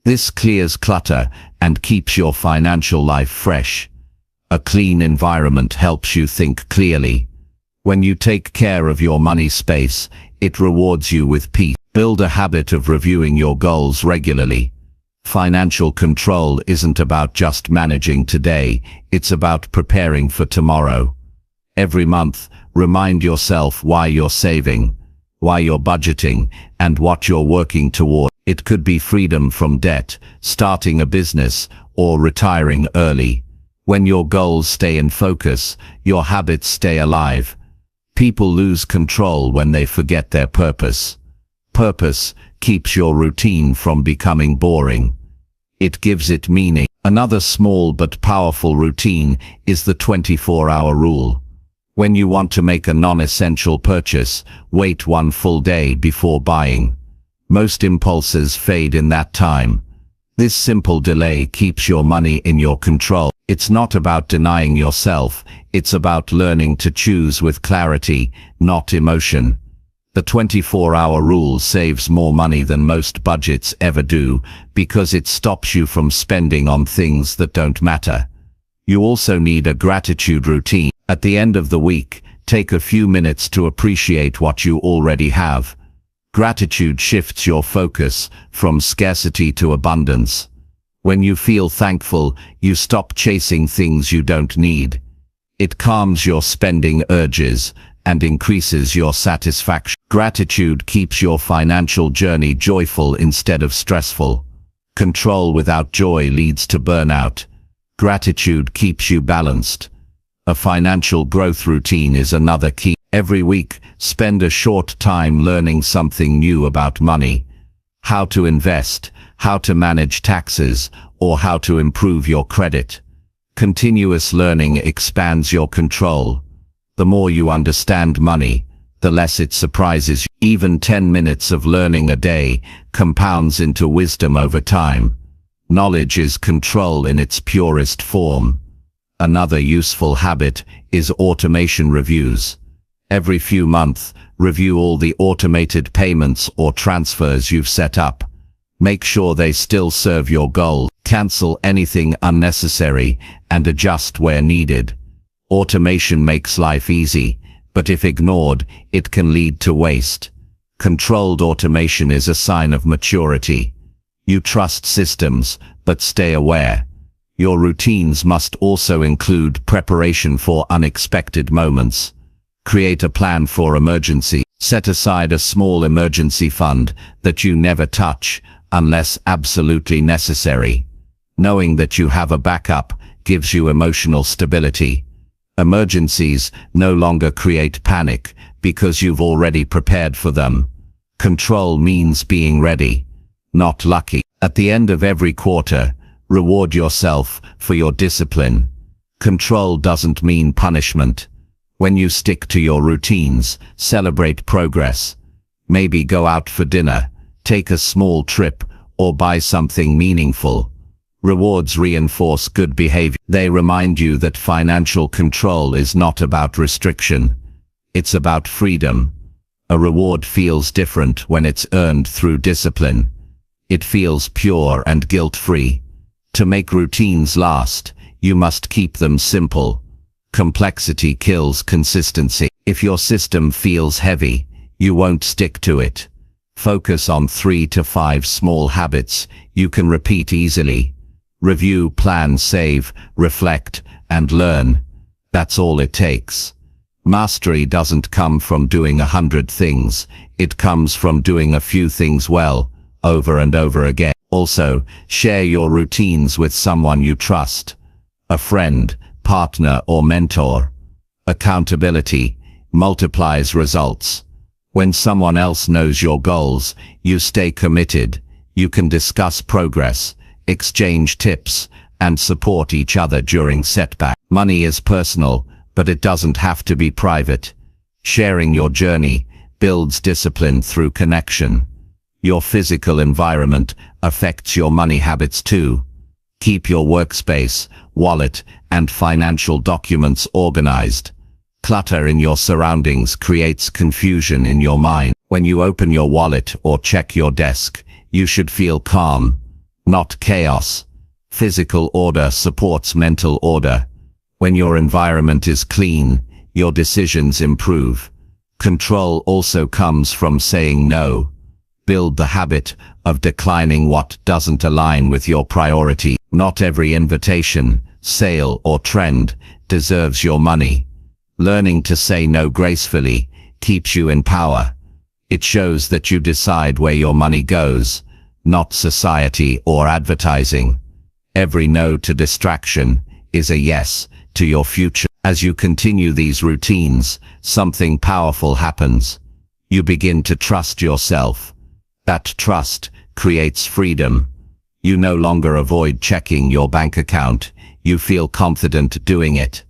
This clears clutter and keeps your financial life fresh. A clean environment helps you think clearly. When you take care of your money space, it rewards you with peace. Build a habit of reviewing your goals regularly. Financial control isn't about just managing today, it's about preparing for tomorrow. Every month, remind yourself why you're saving, why you're budgeting, and what you're working toward. It could be freedom from debt, starting a business, or retiring early. When your goals stay in focus, your habits stay alive. People lose control when they forget their purpose. Purpose keeps your routine from becoming boring. It gives it meaning. Another small but powerful routine is the 24-hour rule. When you want to make a non-essential purchase, wait one full day before buying. Most impulses fade in that time. This simple delay keeps your money in your control. It's not about denying yourself, it's about learning to choose with clarity, not emotion. The 24-hour rule saves more money than most budgets ever do, because it stops you from spending on things that don't matter. You also need a gratitude routine. At the end of the week, take a few minutes to appreciate what you already have. Gratitude shifts your focus from scarcity to abundance. When you feel thankful, you stop chasing things you don't need. It calms your spending urges and increases your satisfaction. Gratitude keeps your financial journey joyful instead of stressful. Control without joy leads to burnout. Gratitude keeps you balanced. A financial growth routine is another key. Every week, spend a short time learning something new about money. How to invest, how to manage taxes, or how to improve your credit. Continuous learning expands your control. The more you understand money, the less it surprises you. Even 10 minutes of learning a day compounds into wisdom over time. Knowledge is control in its purest form. Another useful habit is automation reviews. Every few months, review all the automated payments or transfers you've set up. Make sure they still serve your goal. Cancel anything unnecessary and adjust where needed. Automation makes life easy, but if ignored, it can lead to waste. Controlled automation is a sign of maturity. You trust systems, but stay aware. Your routines must also include preparation for unexpected moments. Create a plan for emergency. Set aside a small emergency fund that you never touch unless absolutely necessary. Knowing that you have a backup gives you emotional stability. Emergencies no longer create panic because you've already prepared for them. Control means being ready, not lucky. At the end of every quarter, reward yourself for your discipline. Control doesn't mean punishment. When you stick to your routines, celebrate progress. Maybe go out for dinner, take a small trip, or buy something meaningful. Rewards reinforce good behavior. They remind you that financial control is not about restriction. It's about freedom. A reward feels different when it's earned through discipline. It feels pure and guilt-free. To make routines last, you must keep them simple. Complexity kills consistency. If your system feels heavy, you won't stick to it. Focus on 3 to 5 small habits you can repeat easily. Review, plan, save, reflect, and learn. That's all it takes. Mastery doesn't come from doing 100 things. It comes from doing a few things well, over and over again. Also, share your routines with someone you trust. A friend, partner, or mentor. Accountability multiplies results. When someone else knows your goals, you stay committed. You can discuss progress, exchange tips, and support each other during setbacks. Money is personal, but it doesn't have to be private. Sharing your journey builds discipline through connection. Your physical environment affects your money habits too. Keep your workspace, wallet, and financial documents organized. Clutter in your surroundings creates confusion in your mind. When you open your wallet or check your desk, you should feel calm, not chaos. Physical order supports mental order. When your environment is clean, your decisions improve. Control also comes from saying no. Build the habit of declining what doesn't align with your priority. Not every invitation, sale, or trend deserves your money. Learning to say no gracefully keeps you in power. It shows that you decide where your money goes, not society or advertising. Every no to distraction is a yes to your future. As you continue these routines, something powerful happens. You begin to trust yourself. That trust creates freedom. You no longer avoid checking your bank account. You feel confident doing it.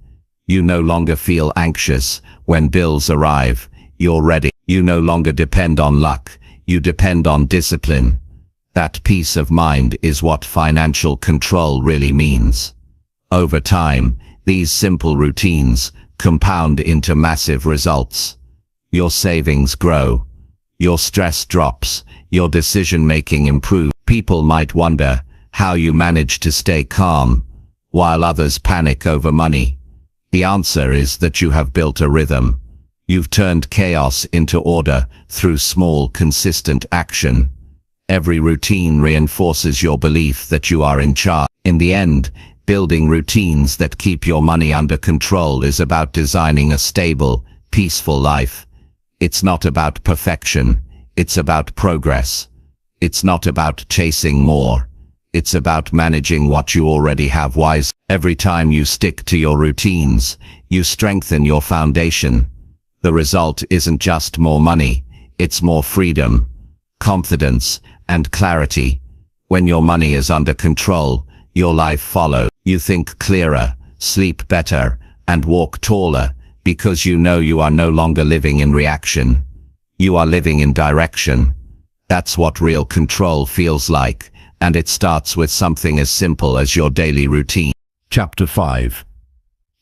You no longer feel anxious when bills arrive. You're ready. You no longer depend on luck. You depend on discipline. That peace of mind is what financial control really means. Over time, these simple routines compound into massive results. Your savings grow. Your stress drops. Your decision-making improves. People might wonder how you manage to stay calm while others panic over money. The answer is that you have built a rhythm. You've turned chaos into order through small, consistent action. Every routine reinforces your belief that you are in charge. In the end, building routines that keep your money under control is about designing a stable, peaceful life. It's not about perfection. It's about progress. It's not about chasing more. It's about managing what you already have wisely. Every time you stick to your routines, you strengthen your foundation. The result isn't just more money, it's more freedom, confidence, and clarity. When your money is under control, your life follows. You think clearer, sleep better, and walk taller, because you know you are no longer living in reaction. You are living in direction. That's what real control feels like, and it starts with something as simple as your daily routine. Chapter 5.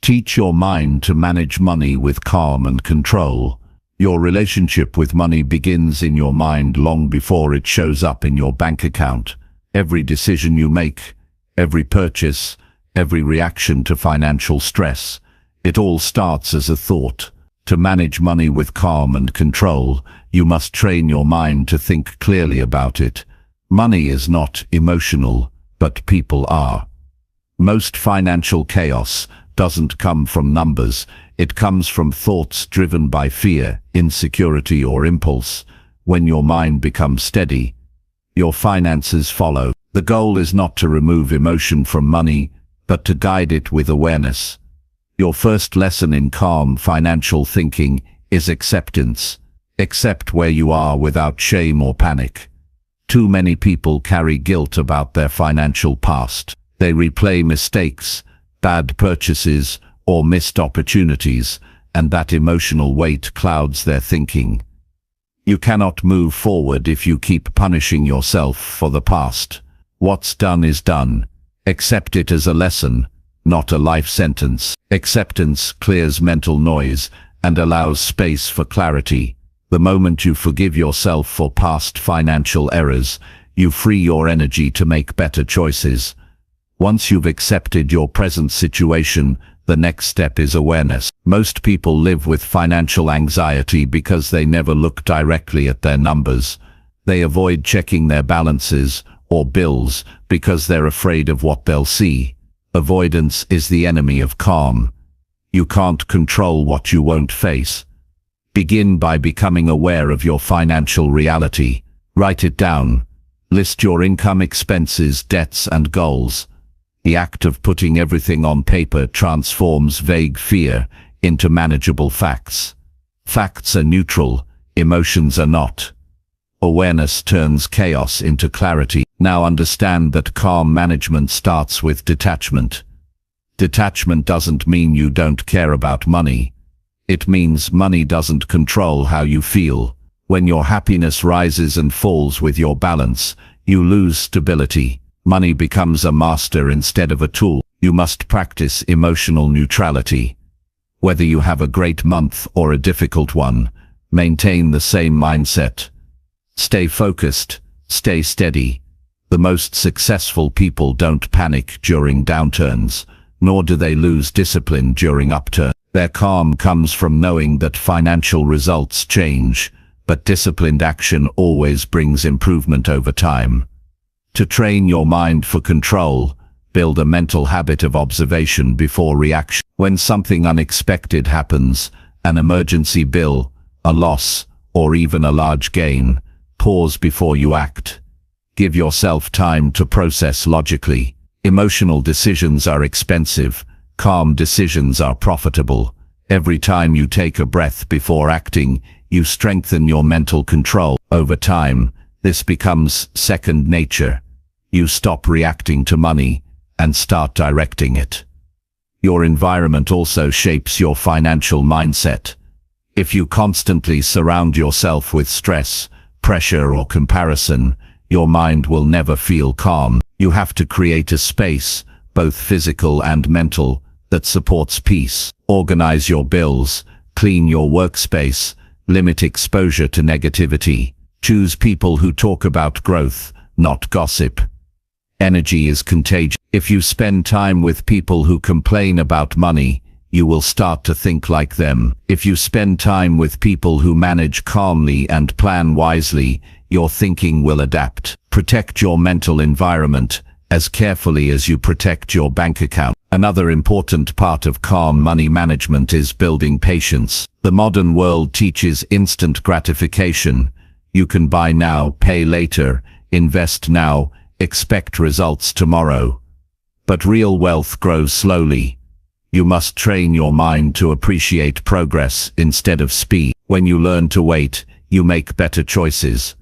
Teach your mind to manage money with calm and control. Your relationship with money begins in your mind long before it shows up in your bank account. Every decision you make, every purchase, every reaction to financial stress, it all starts as a thought. To manage money with calm and control, you must train your mind to think clearly about it. Money is not emotional, but people are. Most financial chaos doesn't come from numbers, it comes from thoughts driven by fear, insecurity, or impulse. When your mind becomes steady, your finances follow. The goal is not to remove emotion from money, but to guide it with awareness. Your first lesson in calm financial thinking is acceptance. Accept where you are without shame or panic. Too many people carry guilt about their financial past. They replay mistakes, bad purchases, or missed opportunities, and that emotional weight clouds their thinking. You cannot move forward if you keep punishing yourself for the past. What's done is done. Accept it as a lesson, not a life sentence. Acceptance clears mental noise and allows space for clarity. The moment you forgive yourself for past financial errors, you free your energy to make better choices. Once you've accepted your present situation, the next step is awareness. Most people live with financial anxiety because they never look directly at their numbers. They avoid checking their balances or bills because they're afraid of what they'll see. Avoidance is the enemy of calm. You can't control what you won't face. Begin by becoming aware of your financial reality. Write it down. List your income, expenses, debts, and goals. The act of putting everything on paper transforms vague fear into manageable facts. Facts are neutral, emotions are not. Awareness turns chaos into clarity. Now understand that calm management starts with detachment. Detachment doesn't mean you don't care about money. It means money doesn't control how you feel. When your happiness rises and falls with your balance, you lose stability. Money becomes a master instead of a tool. You must practice emotional neutrality. Whether you have a great month or a difficult one, maintain the same mindset. Stay focused, stay steady. The most successful people don't panic during downturns, nor do they lose discipline during upturns. Their calm comes from knowing that financial results change, but disciplined action always brings improvement over time. To train your mind for control, build a mental habit of observation before reaction. When something unexpected happens, an emergency bill, a loss, or even a large gain, pause before you act. Give yourself time to process logically. Emotional decisions are expensive, calm decisions are profitable. Every time you take a breath before acting, you strengthen your mental control. Over time, this becomes second nature. You stop reacting to money and start directing it. Your environment also shapes your financial mindset. If you constantly surround yourself with stress, pressure or comparison, your mind will never feel calm. You have to create a space, both physical and mental, that supports peace. Organize your bills, clean your workspace, limit exposure to negativity. Choose people who talk about growth, not gossip. Energy is contagious. If you spend time with people who complain about money, you will start to think like them. If you spend time with people who manage calmly and plan wisely, your thinking will adapt. Protect your mental environment as carefully as you protect your bank account. Another important part of calm money management is building patience. The modern world teaches instant gratification. You can buy now, pay later, invest now, expect results tomorrow. But real wealth grows slowly. You must train your mind to appreciate progress instead of speed. When you learn to wait, you make better choices.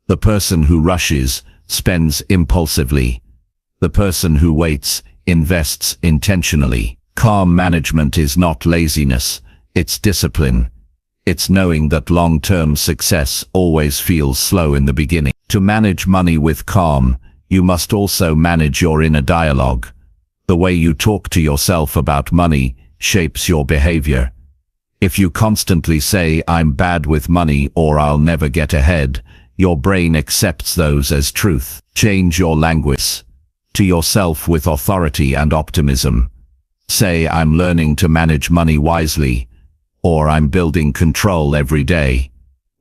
The person who rushes spends impulsively. The person who waits invests intentionally. Calm management is not laziness, it's discipline. It's knowing that long-term success always feels slow in the beginning. To manage money with calm, you must also manage your inner dialogue. The way you talk to yourself about money shapes your behavior. If you constantly say, "I'm bad with money" or "I'll never get ahead," your brain accepts those as truth. Change your language to yourself with authority and optimism. Say, "I'm learning to manage money wisely," or "I'm building control every day."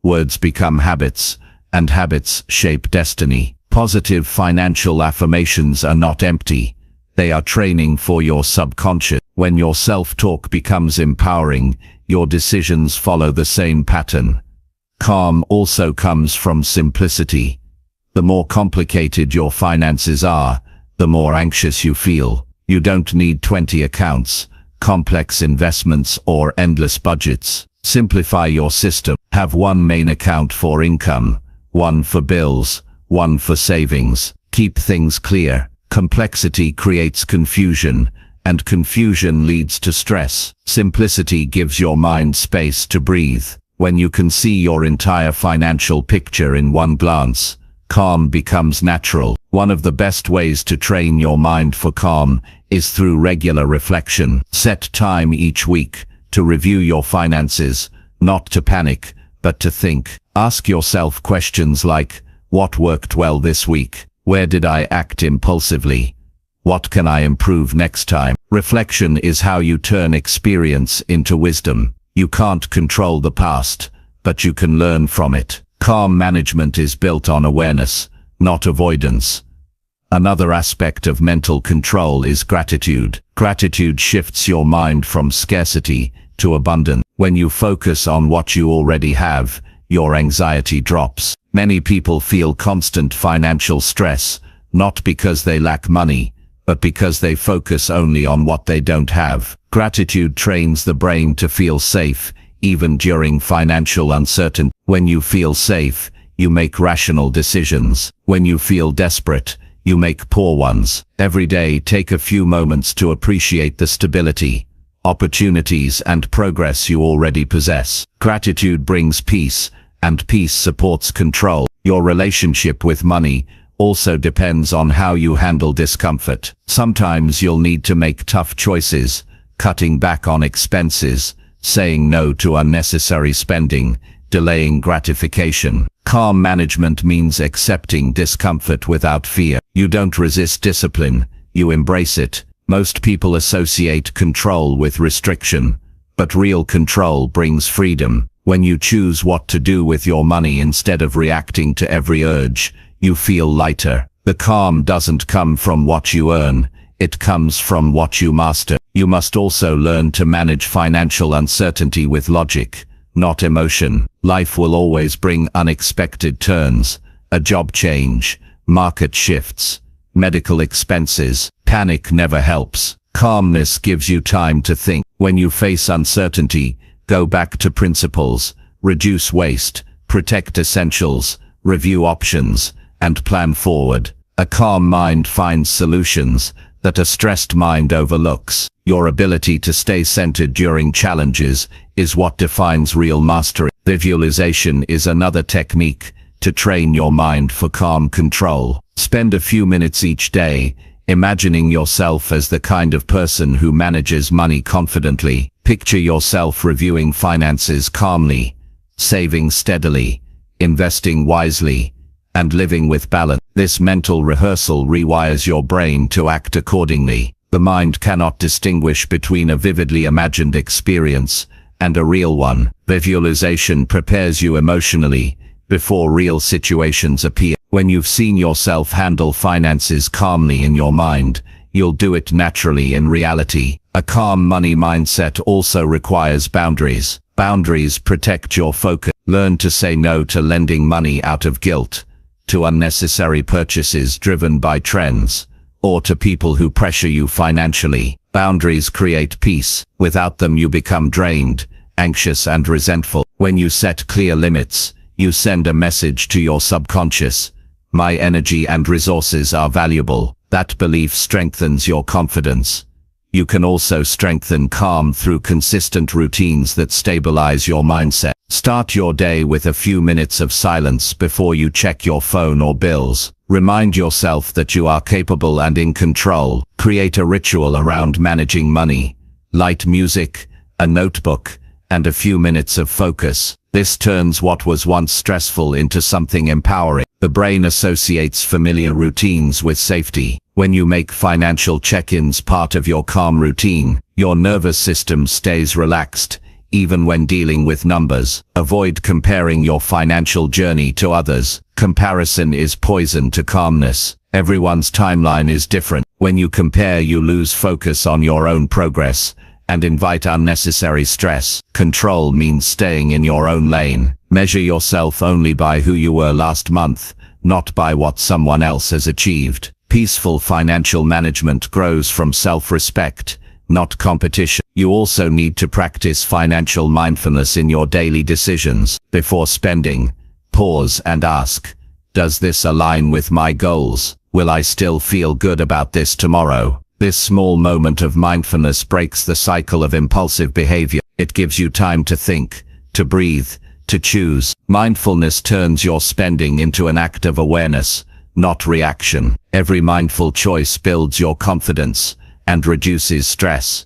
Words become habits, and habits shape destiny. Positive financial affirmations are not empty. They are training for your subconscious. When your self-talk becomes empowering, your decisions follow the same pattern. Calm also comes from simplicity. The more complicated your finances are, the more anxious you feel. You don't need 20 accounts, complex investments, or endless budgets. Simplify your system. Have one main account for income, one for bills, one for savings. Keep things clear. Complexity creates confusion, and confusion leads to stress. Simplicity gives your mind space to breathe. When you can see your entire financial picture in one glance, calm becomes natural. One of the best ways to train your mind for calm is through regular reflection. Set time each week to review your finances, not to panic, but to think. Ask yourself questions like, what worked well this week? Where did I act impulsively? What can I improve next time? Reflection is how you turn experience into wisdom. You can't control the past, but you can learn from it. Calm management is built on awareness, not avoidance. Another aspect of mental control is gratitude. Gratitude shifts your mind from scarcity to abundance. When you focus on what you already have, your anxiety drops. Many people feel constant financial stress, not because they lack money, but because they focus only on what they don't have. Gratitude trains the brain to feel safe, even during financial uncertainty. When you feel safe, you make rational decisions. When you feel desperate, you make poor ones. Every day, take a few moments to appreciate the stability, opportunities, and progress you already possess. Gratitude brings peace, and peace supports control. Your relationship with money also depends on how you handle discomfort. Sometimes you'll need to make tough choices, cutting back on expenses, saying no to unnecessary spending, delaying gratification. Calm management means accepting discomfort without fear. You don't resist discipline, you embrace it. Most people associate control with restriction, but real control brings freedom. When you choose what to do with your money instead of reacting to every urge, you feel lighter. The calm doesn't come from what you earn, it comes from what you master. You must also learn to manage financial uncertainty with logic, not emotion. Life will always bring unexpected turns, a job change, market shifts, medical expenses. Panic never helps. Calmness gives you time to think. When you face uncertainty, go back to principles, reduce waste, protect essentials, review options, and plan forward. A calm mind finds solutions that a stressed mind overlooks. Your ability to stay centered during challenges is what defines real mastery. Visualization is another technique to train your mind for calm control. Spend a few minutes each day imagining yourself as the kind of person who manages money confidently. Picture yourself reviewing finances calmly, saving steadily, investing wisely, and living with balance. This mental rehearsal rewires your brain to act accordingly. The mind cannot distinguish between a vividly imagined experience and a real one. Visualization prepares you emotionally before real situations appear. When you've seen yourself handle finances calmly in your mind, you'll do it naturally in reality. A calm money mindset also requires boundaries. Boundaries protect your focus. Learn to say no to lending money out of guilt, to unnecessary purchases driven by trends, or to people who pressure you financially. Boundaries create peace. Without them you become drained, anxious and resentful. When you set clear limits, you send a message to your subconscious: my energy and resources are valuable. That belief strengthens your confidence. You can also strengthen calm through consistent routines that stabilize your mindset. Start your day with a few minutes of silence before you check your phone or bills. Remind yourself that you are capable and in control. Create a ritual around managing money. Light music, a notebook, and a few minutes of focus. This turns what was once stressful into something empowering. The brain associates familiar routines with safety. When you make financial check-ins part of your calm routine, your nervous system stays relaxed, even when dealing with numbers. Avoid comparing your financial journey to others. Comparison is poison to calmness. Everyone's timeline is different. When you compare, you lose focus on your own progress and invite unnecessary stress. Control means staying in your own lane. Measure yourself only by who you were last month, not by what someone else has achieved. Peaceful financial management grows from self-respect, not competition. You also need to practice financial mindfulness in your daily decisions. Before spending, pause and ask, does this align with my goals? Will I still feel good about this tomorrow? This small moment of mindfulness breaks the cycle of impulsive behavior. It gives you time to think, to breathe, to choose. Mindfulness turns your spending into an act of awareness, not reaction. Every mindful choice builds your confidence and reduces stress.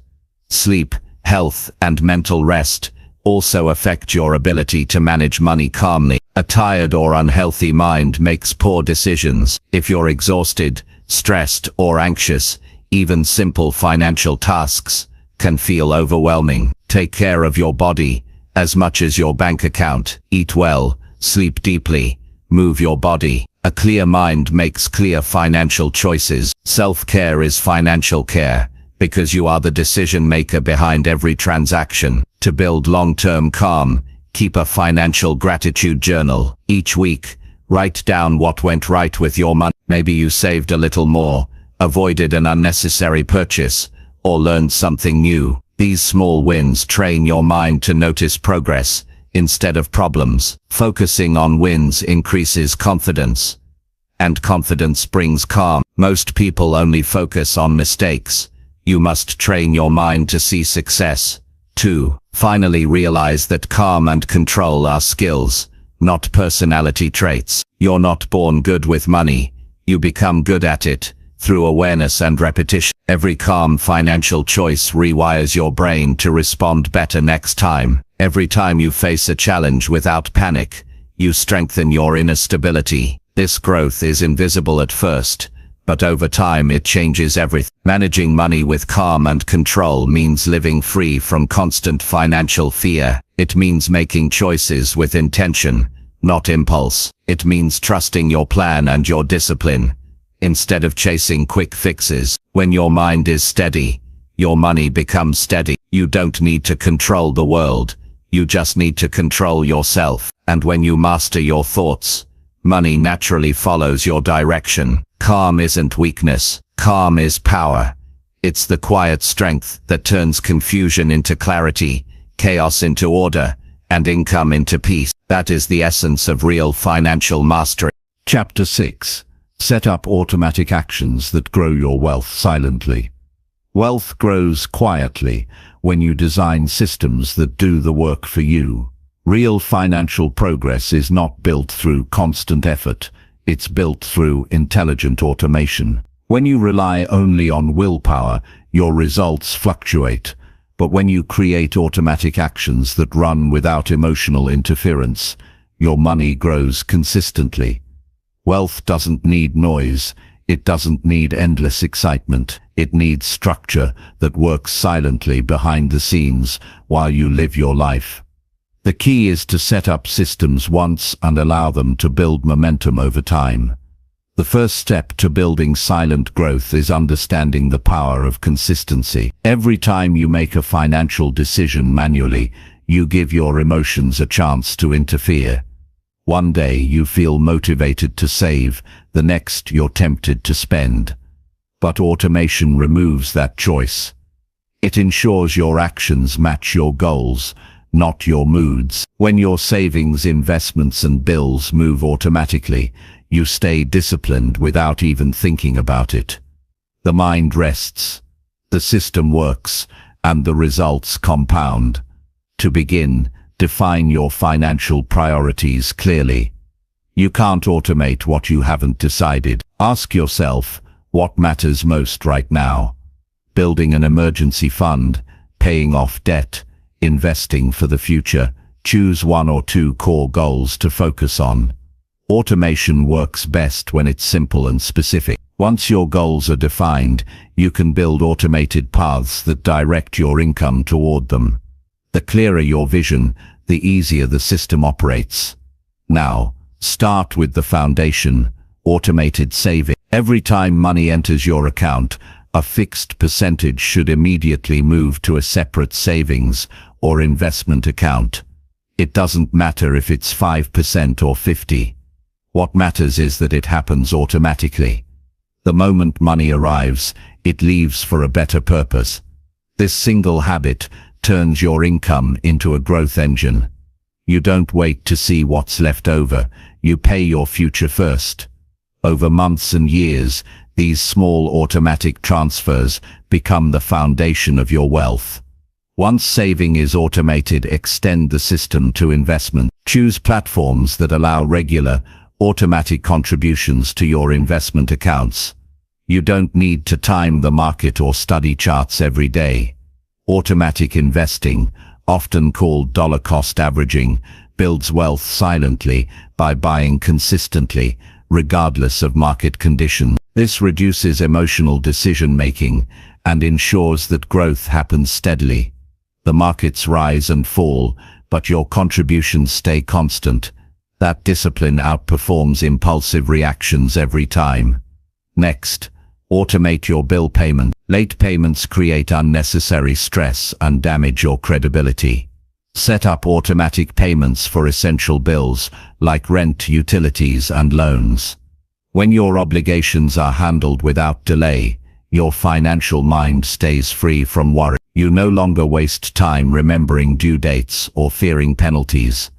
Sleep, health, and mental rest also affect your ability to manage money calmly. A tired or unhealthy mind makes poor decisions. If you're exhausted, stressed, or anxious, even simple financial tasks can feel overwhelming. Take care of your body as much as your bank account. Eat well, sleep deeply, move your body. A clear mind makes clear financial choices. Self-care is financial care, because you are the decision maker behind every transaction. To build long-term calm, keep a financial gratitude journal. Each week, write down what went right with your money. Maybe you saved a little more, avoided an unnecessary purchase, or learned something new. These small wins train your mind to notice progress instead of problems. Focusing on wins increases confidence, and confidence brings calm. Most people only focus on mistakes. You must train your mind to see success, too. Finally, realize that calm and control are skills, not personality traits. You're not born good with money. You become good at it through awareness and repetition. Every calm financial choice rewires your brain to respond better next time. Every time you face a challenge without panic, you strengthen your inner stability. This growth is invisible at first, but over time it changes everything. Managing money with calm and control means living free from constant financial fear. It means making choices with intention, not impulse. It means trusting your plan and your discipline, instead of chasing quick fixes. When your mind is steady, your money becomes steady. You don't need to control the world. You just need to control yourself. And when you master your thoughts, money naturally follows your direction. Calm isn't weakness. Calm is power. It's the quiet strength that turns confusion into clarity, chaos into order, and income into peace. That is the essence of real financial mastery. Chapter 6. Set up automatic actions that grow your wealth silently. Wealth grows quietly when you design systems that do the work for you. Real financial progress is not built through constant effort. It's built through intelligent automation. When you rely only on willpower, your results fluctuate. But when you create automatic actions that run without emotional interference, your money grows consistently. Wealth doesn't need noise. It doesn't need endless excitement. It needs structure that works silently behind the scenes while you live your life. The key is to set up systems once and allow them to build momentum over time. The first step to building silent growth is understanding the power of consistency. Every time you make a financial decision manually, you give your emotions a chance to interfere. One day you feel motivated to save, the next you're tempted to spend. But automation removes that choice. It ensures your actions match your goals, not your moods. When your savings, investments and bills move automatically, you stay disciplined without even thinking about it. The mind rests, the system works, and the results compound. To begin, define your financial priorities clearly. You can't automate what you haven't decided. Ask yourself, what matters most right now? Building an emergency fund, paying off debt, investing for the future. Choose one or two core goals to focus on. Automation works best when it's simple and specific. Once your goals are defined, you can build automated paths that direct your income toward them. The clearer your vision, the easier the system operates. Now, start with the foundation, automated saving. Every time money enters your account, a fixed percentage should immediately move to a separate savings or investment account. It doesn't matter if it's 5% or 50%. What matters is that it happens automatically. The moment money arrives, it leaves for a better purpose. This single habit turns your income into a growth engine. You don't wait to see what's left over, you pay your future first. Over months and years, these small automatic transfers become the foundation of your wealth. Once saving is automated, extend the system to investment. Choose platforms that allow regular, automatic contributions to your investment accounts. You don't need to time the market or study charts every day. Automatic investing, often called dollar cost averaging, builds wealth silently by buying consistently, regardless of market conditions. This reduces emotional decision-making and ensures that growth happens steadily. The markets rise and fall, but your contributions stay constant. That discipline outperforms impulsive reactions every time. Next, automate your bill payment. Late payments create unnecessary stress and damage your credibility. Set up automatic payments for essential bills like rent, utilities, and loans. When your obligations are handled without delay, your financial mind stays free from worry. You no longer waste time remembering due dates or fearing penalties.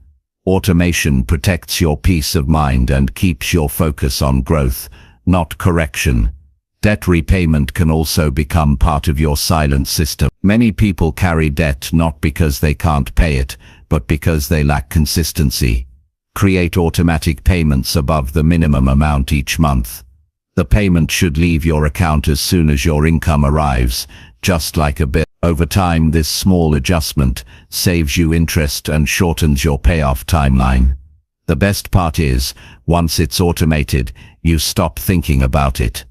Automation protects your peace of mind and keeps your focus on growth, not correction. Debt repayment can also become part of your silent system. Many people carry debt not because they can't pay it, but because they lack consistency. Create automatic payments above the minimum amount each month. The payment should leave your account as soon as your income arrives, just like a bill. Over time, this small adjustment saves you interest and shortens your payoff timeline. The best part is, once it's automated, you stop thinking about it.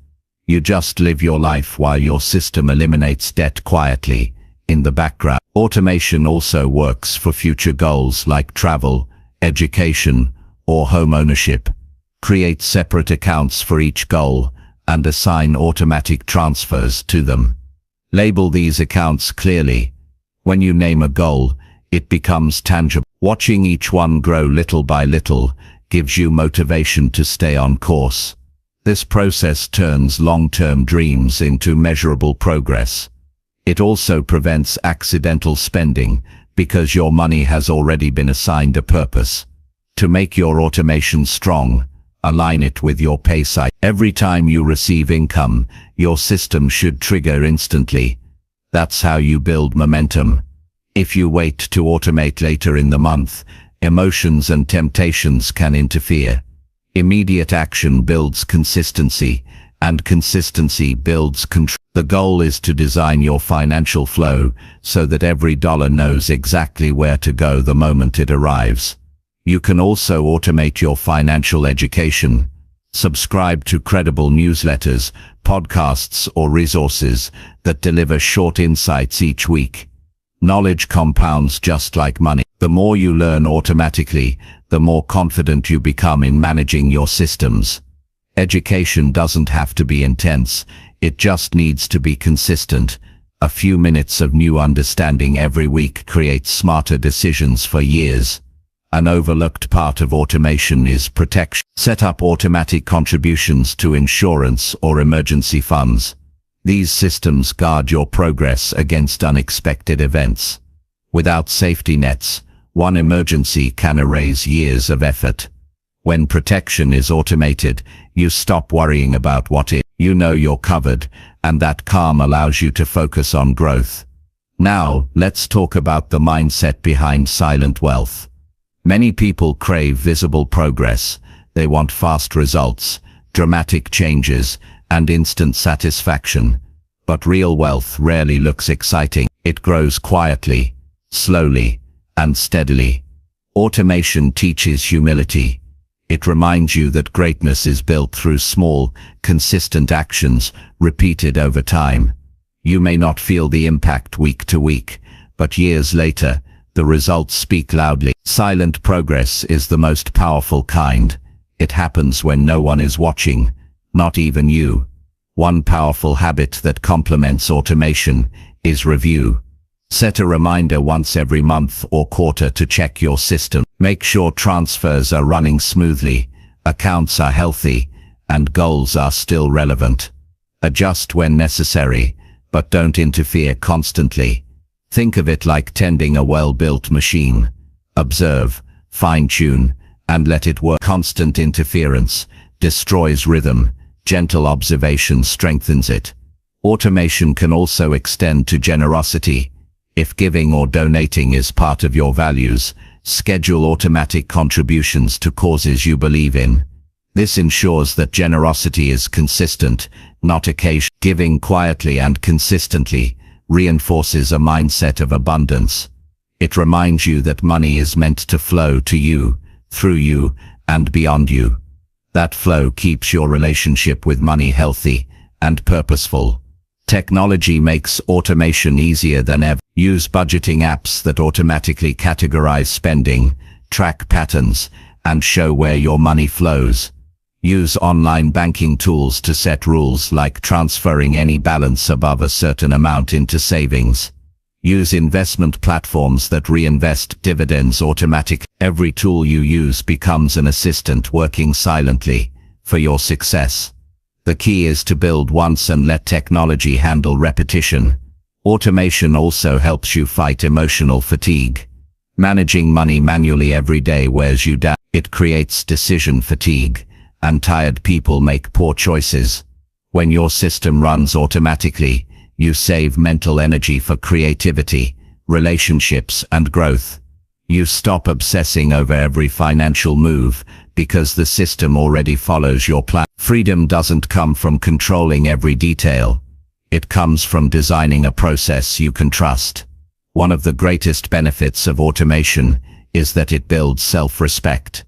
You just live your life while your system eliminates debt quietly, in the background. Automation also works for future goals like travel, education, or home ownership. Create separate accounts for each goal and assign automatic transfers to them. Label these accounts clearly. When you name a goal, it becomes tangible. Watching each one grow little by little gives you motivation to stay on course. This process turns long-term dreams into measurable progress. It also prevents accidental spending because your money has already been assigned a purpose. To make your automation strong, Align it with your pay cycle. Every time you receive income, your system should trigger instantly. That's how you build momentum. If you wait to automate later in the month, emotions and temptations can interfere. Immediate action builds consistency, and consistency builds control. The goal is to design your financial flow so that every dollar knows exactly where to go the moment it arrives. You can also automate your financial education. Subscribe to credible newsletters, podcasts, or resources that deliver short insights each week. Knowledge compounds just like money. The more you learn automatically, the more confident you become in managing your systems. Education doesn't have to be intense, it just needs to be consistent. A few minutes of new understanding every week creates smarter decisions for years. An overlooked part of automation is protection. Set up automatic contributions to insurance or emergency funds. These systems guard your progress against unexpected events. Without safety nets, one emergency can erase years of effort. When protection is automated, you stop worrying about what if. You know you're covered, and that calm allows you to focus on growth. Now, let's talk about the mindset behind silent wealth. Many people crave visible progress. They want fast results, dramatic changes, and instant satisfaction. But real wealth rarely looks exciting. It grows quietly, slowly, and steadily. Automation teaches humility. It reminds you that greatness is built through small, consistent actions, repeated over time. You may not feel the impact week to week, but years later, the results speak loudly. Silent progress is the most powerful kind. It happens when no one is watching, not even you. One powerful habit that complements automation is review. Set a reminder once every month or quarter to check your system. Make sure transfers are running smoothly, accounts are healthy, and goals are still relevant. Adjust when necessary, but don't interfere constantly. Think of it like tending a well-built machine. Observe, fine-tune, and let it work. Constant interference destroys rhythm. Gentle observation strengthens it. Automation can also extend to generosity. If giving or donating is part of your values, schedule automatic contributions to causes you believe in. This ensures that generosity is consistent, not occasional. Giving quietly and consistently reinforces a mindset of abundance. It reminds you that money is meant to flow to you, through you, and beyond you. That flow keeps your relationship with money healthy and purposeful. Technology makes automation easier than ever. Use budgeting apps that automatically categorize spending, track patterns, and show where your money flows. Use online banking tools to set rules like transferring any balance above a certain amount into savings. Use investment platforms that reinvest dividends automatically. Every tool you use becomes an assistant working silently for your success. The key is to build once and let technology handle repetition. Automation also helps you fight emotional fatigue. Managing money manually every day wears you down. It creates decision fatigue, and tired people make poor choices. When your system runs automatically, you save mental energy for creativity, relationships, and growth. You stop obsessing over every financial move because the system already follows your plan. Freedom doesn't come from controlling every detail. It comes from designing a process you can trust. One of the greatest benefits of automation is that it builds self-respect.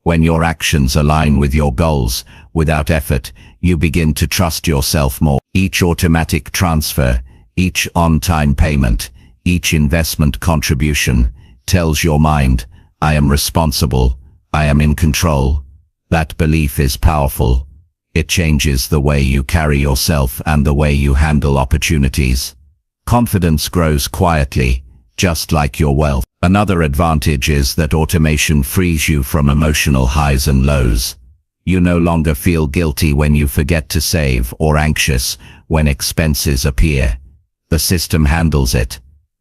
When your actions align with your goals, without effort, you begin to trust yourself more. Each automatic transfer, each on-time payment, each investment contribution tells your mind, I am responsible, I am in control. That belief is powerful. It changes the way you carry yourself and the way you handle opportunities. Confidence grows quietly, just like your wealth. Another advantage is that automation frees you from emotional highs and lows. You no longer feel guilty when you forget to save or anxious when expenses appear. The system handles it.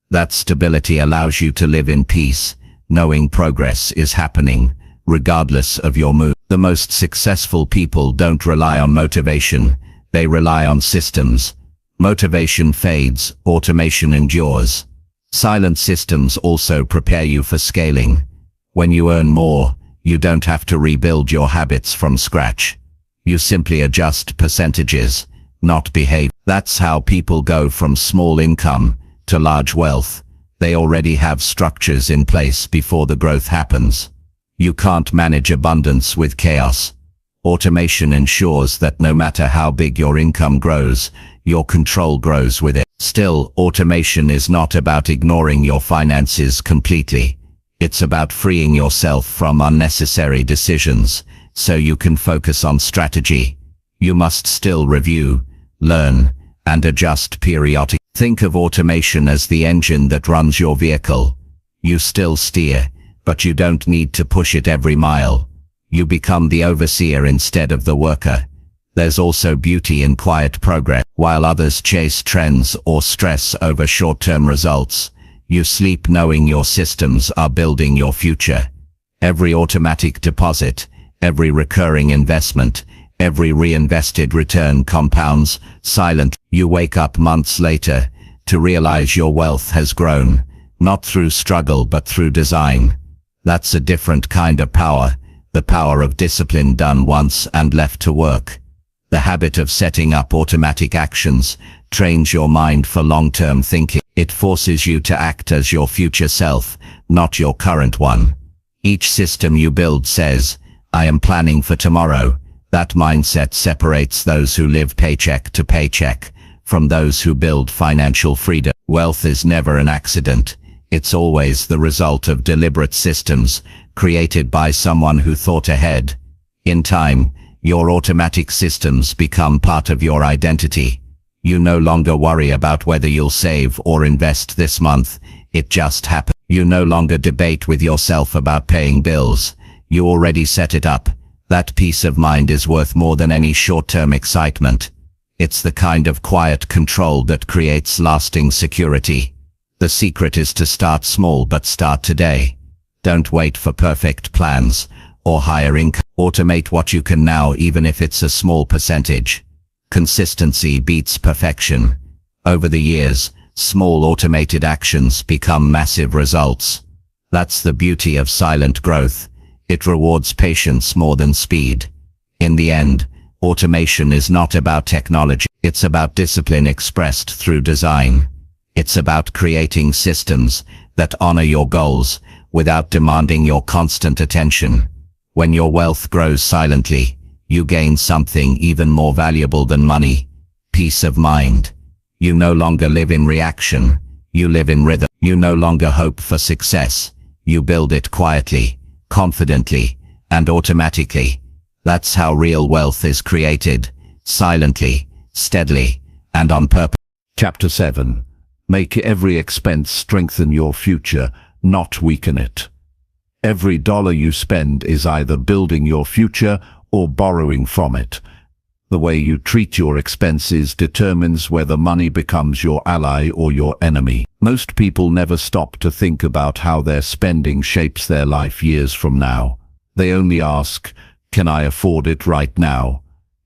That stability allows you to live in peace, knowing progress is happening, regardless of your mood. The most successful people don't rely on motivation, they rely on systems. Motivation fades, automation endures. Silent systems also prepare you for scaling. When you earn more, you don't have to rebuild your habits from scratch. You simply adjust percentages, not behavior. That's how people go from small income to large wealth. They already have structures in place before the growth happens. You can't manage abundance with chaos. Automation ensures that no matter how big your income grows, your control grows with it. Still, automation is not about ignoring your finances completely. It's about freeing yourself from unnecessary decisions, so you can focus on strategy. You must still review, learn, and adjust periodically. Think of automation as the engine that runs your vehicle. You still steer, but you don't need to push it every mile. You become the overseer instead of the worker. There's also beauty in quiet progress. While others chase trends or stress over short-term results, you sleep knowing your systems are building your future. Every automatic deposit, every recurring investment, every reinvested return compounds silently. You wake up months later to realize your wealth has grown, not through struggle but through design. That's a different kind of power, the power of discipline done once and left to work. The habit of setting up automatic actions trains your mind for long-term thinking. It forces you to act as your future self, not your current one. Each system you build says, "I am planning for tomorrow." That mindset separates those who live paycheck to paycheck from those who build financial freedom. Wealth is never an accident. It's always the result of deliberate systems created by someone who thought ahead. In time, your automatic systems become part of your identity. You no longer worry about whether you'll save or invest this month. It just happens. You no longer debate with yourself about paying bills. You already set it up. That peace of mind is worth more than any short-term excitement. It's the kind of quiet control that creates lasting security. The secret is to start small but start today. Don't wait for perfect plans or higher income. Automate what you can now, even if it's a small percentage. Consistency beats perfection. Over the years, small automated actions become massive results. That's the beauty of silent growth. It rewards patience more than speed. In the end, automation is not about technology. It's about discipline expressed through design. It's about creating systems that honor your goals without demanding your constant attention. When your wealth grows silently, you gain something even more valuable than money: peace of mind. You no longer live in reaction, you live in rhythm. You no longer hope for success, you build it quietly, confidently, and automatically. That's how real wealth is created, silently, steadily, and on purpose. Chapter 7. Make every expense strengthen your future, not weaken it. Every dollar you spend is either building your future or borrowing from it. The way you treat your expenses determines whether money becomes your ally or your enemy. Most people never stop to think about how their spending shapes their life years from now. They only ask, "Can I afford it right now?"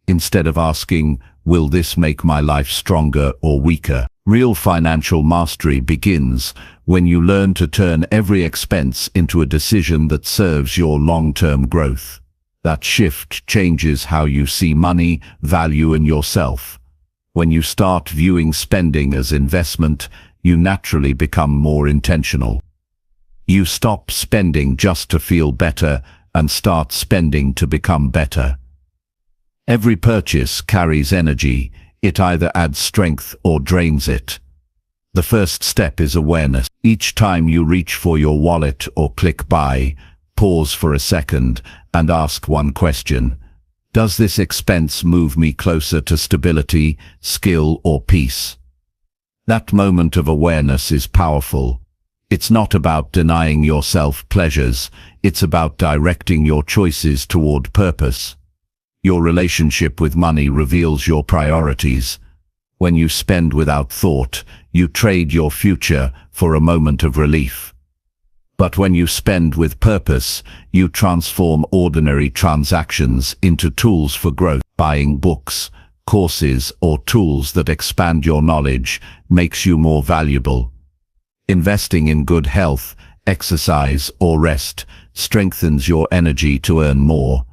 instead of asking, "Will this make my life stronger or weaker?" Real financial mastery begins when you learn to turn every expense into a decision that serves your long-term growth. That shift changes how you see money, value, and yourself. When you start viewing spending as investment, you naturally become more intentional. You stop spending just to feel better and start spending to become better. Every purchase carries energy. It either adds strength or drains it. The first step is awareness. Each time you reach for your wallet or click buy, pause for a second and ask one question. Does this expense move me closer to stability, skill, or peace? That moment of awareness is powerful. It's not about denying yourself pleasures, it's about directing your choices toward purpose. Your relationship with money reveals your priorities. When you spend without thought, you trade your future for a moment of relief. But when you spend with purpose, you transform ordinary transactions into tools for growth. Buying books, courses, or tools that expand your knowledge makes you more valuable. Investing in good health, exercise, or rest strengthens your energy to earn more.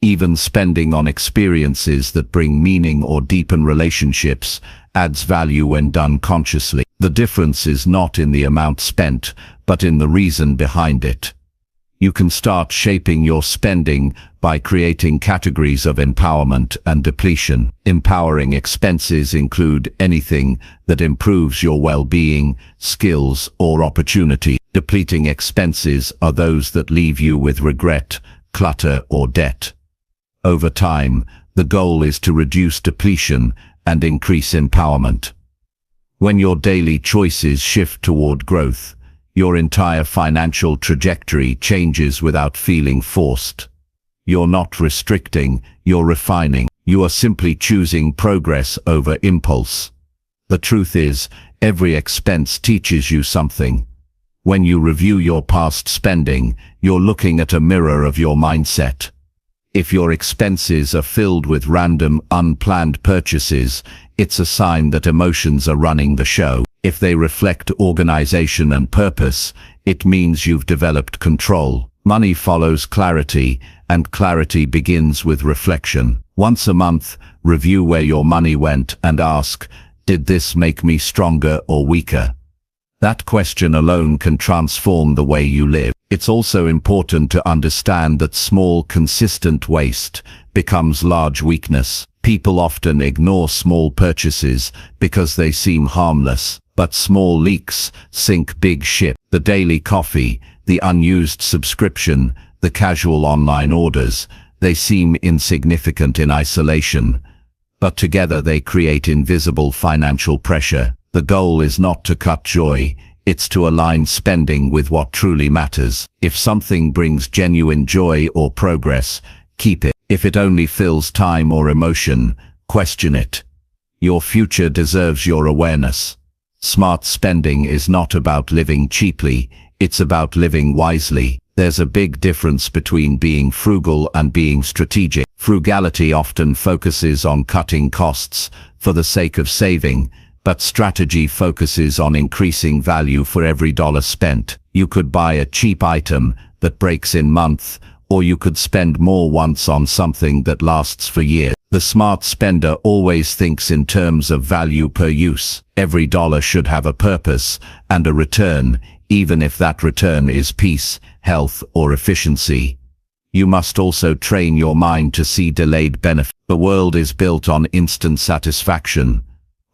Even spending on experiences that bring meaning or deepen relationships adds value when done consciously. The difference is not in the amount spent, but in the reason behind it. You can start shaping your spending by creating categories of empowerment and depletion. Empowering expenses include anything that improves your well-being, skills, or opportunity. Depleting expenses are those that leave you with regret, clutter, or debt. Over time, the goal is to reduce depletion and increase empowerment. When your daily choices shift toward growth, your entire financial trajectory changes without feeling forced. You're not restricting, you're refining. You are simply choosing progress over impulse. The truth is, every expense teaches you something. When you review your past spending, you're looking at a mirror of your mindset. If your expenses are filled with random, unplanned purchases, it's a sign that emotions are running the show. If they reflect organization and purpose, it means you've developed control. Money follows clarity, and clarity begins with reflection. Once a month, review where your money went and ask, did this make me stronger or weaker? That question alone can transform the way you live. It's also important to understand that small, consistent waste becomes large weakness. People often ignore small purchases because they seem harmless, but small leaks sink big ship. The daily coffee, the unused subscription, the casual online orders, they seem insignificant in isolation, but together they create invisible financial pressure. The goal is not to cut joy, it's to align spending with what truly matters. If something brings genuine joy or progress, keep it. If it only fills time or emotion, question it. Your future deserves your awareness. Smart spending is not about living cheaply, it's about living wisely. There's a big difference between being frugal and being strategic. Frugality often focuses on cutting costs for the sake of saving, but strategy focuses on increasing value for every dollar spent. You could buy a cheap item that breaks in months, or you could spend more once on something that lasts for years. The smart spender always thinks in terms of value per use. Every dollar should have a purpose and a return, even if that return is peace, health, or efficiency. You must also train your mind to see delayed benefit. The world is built on instant satisfaction.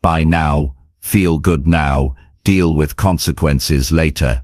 Buy now, feel good now, deal with consequences later.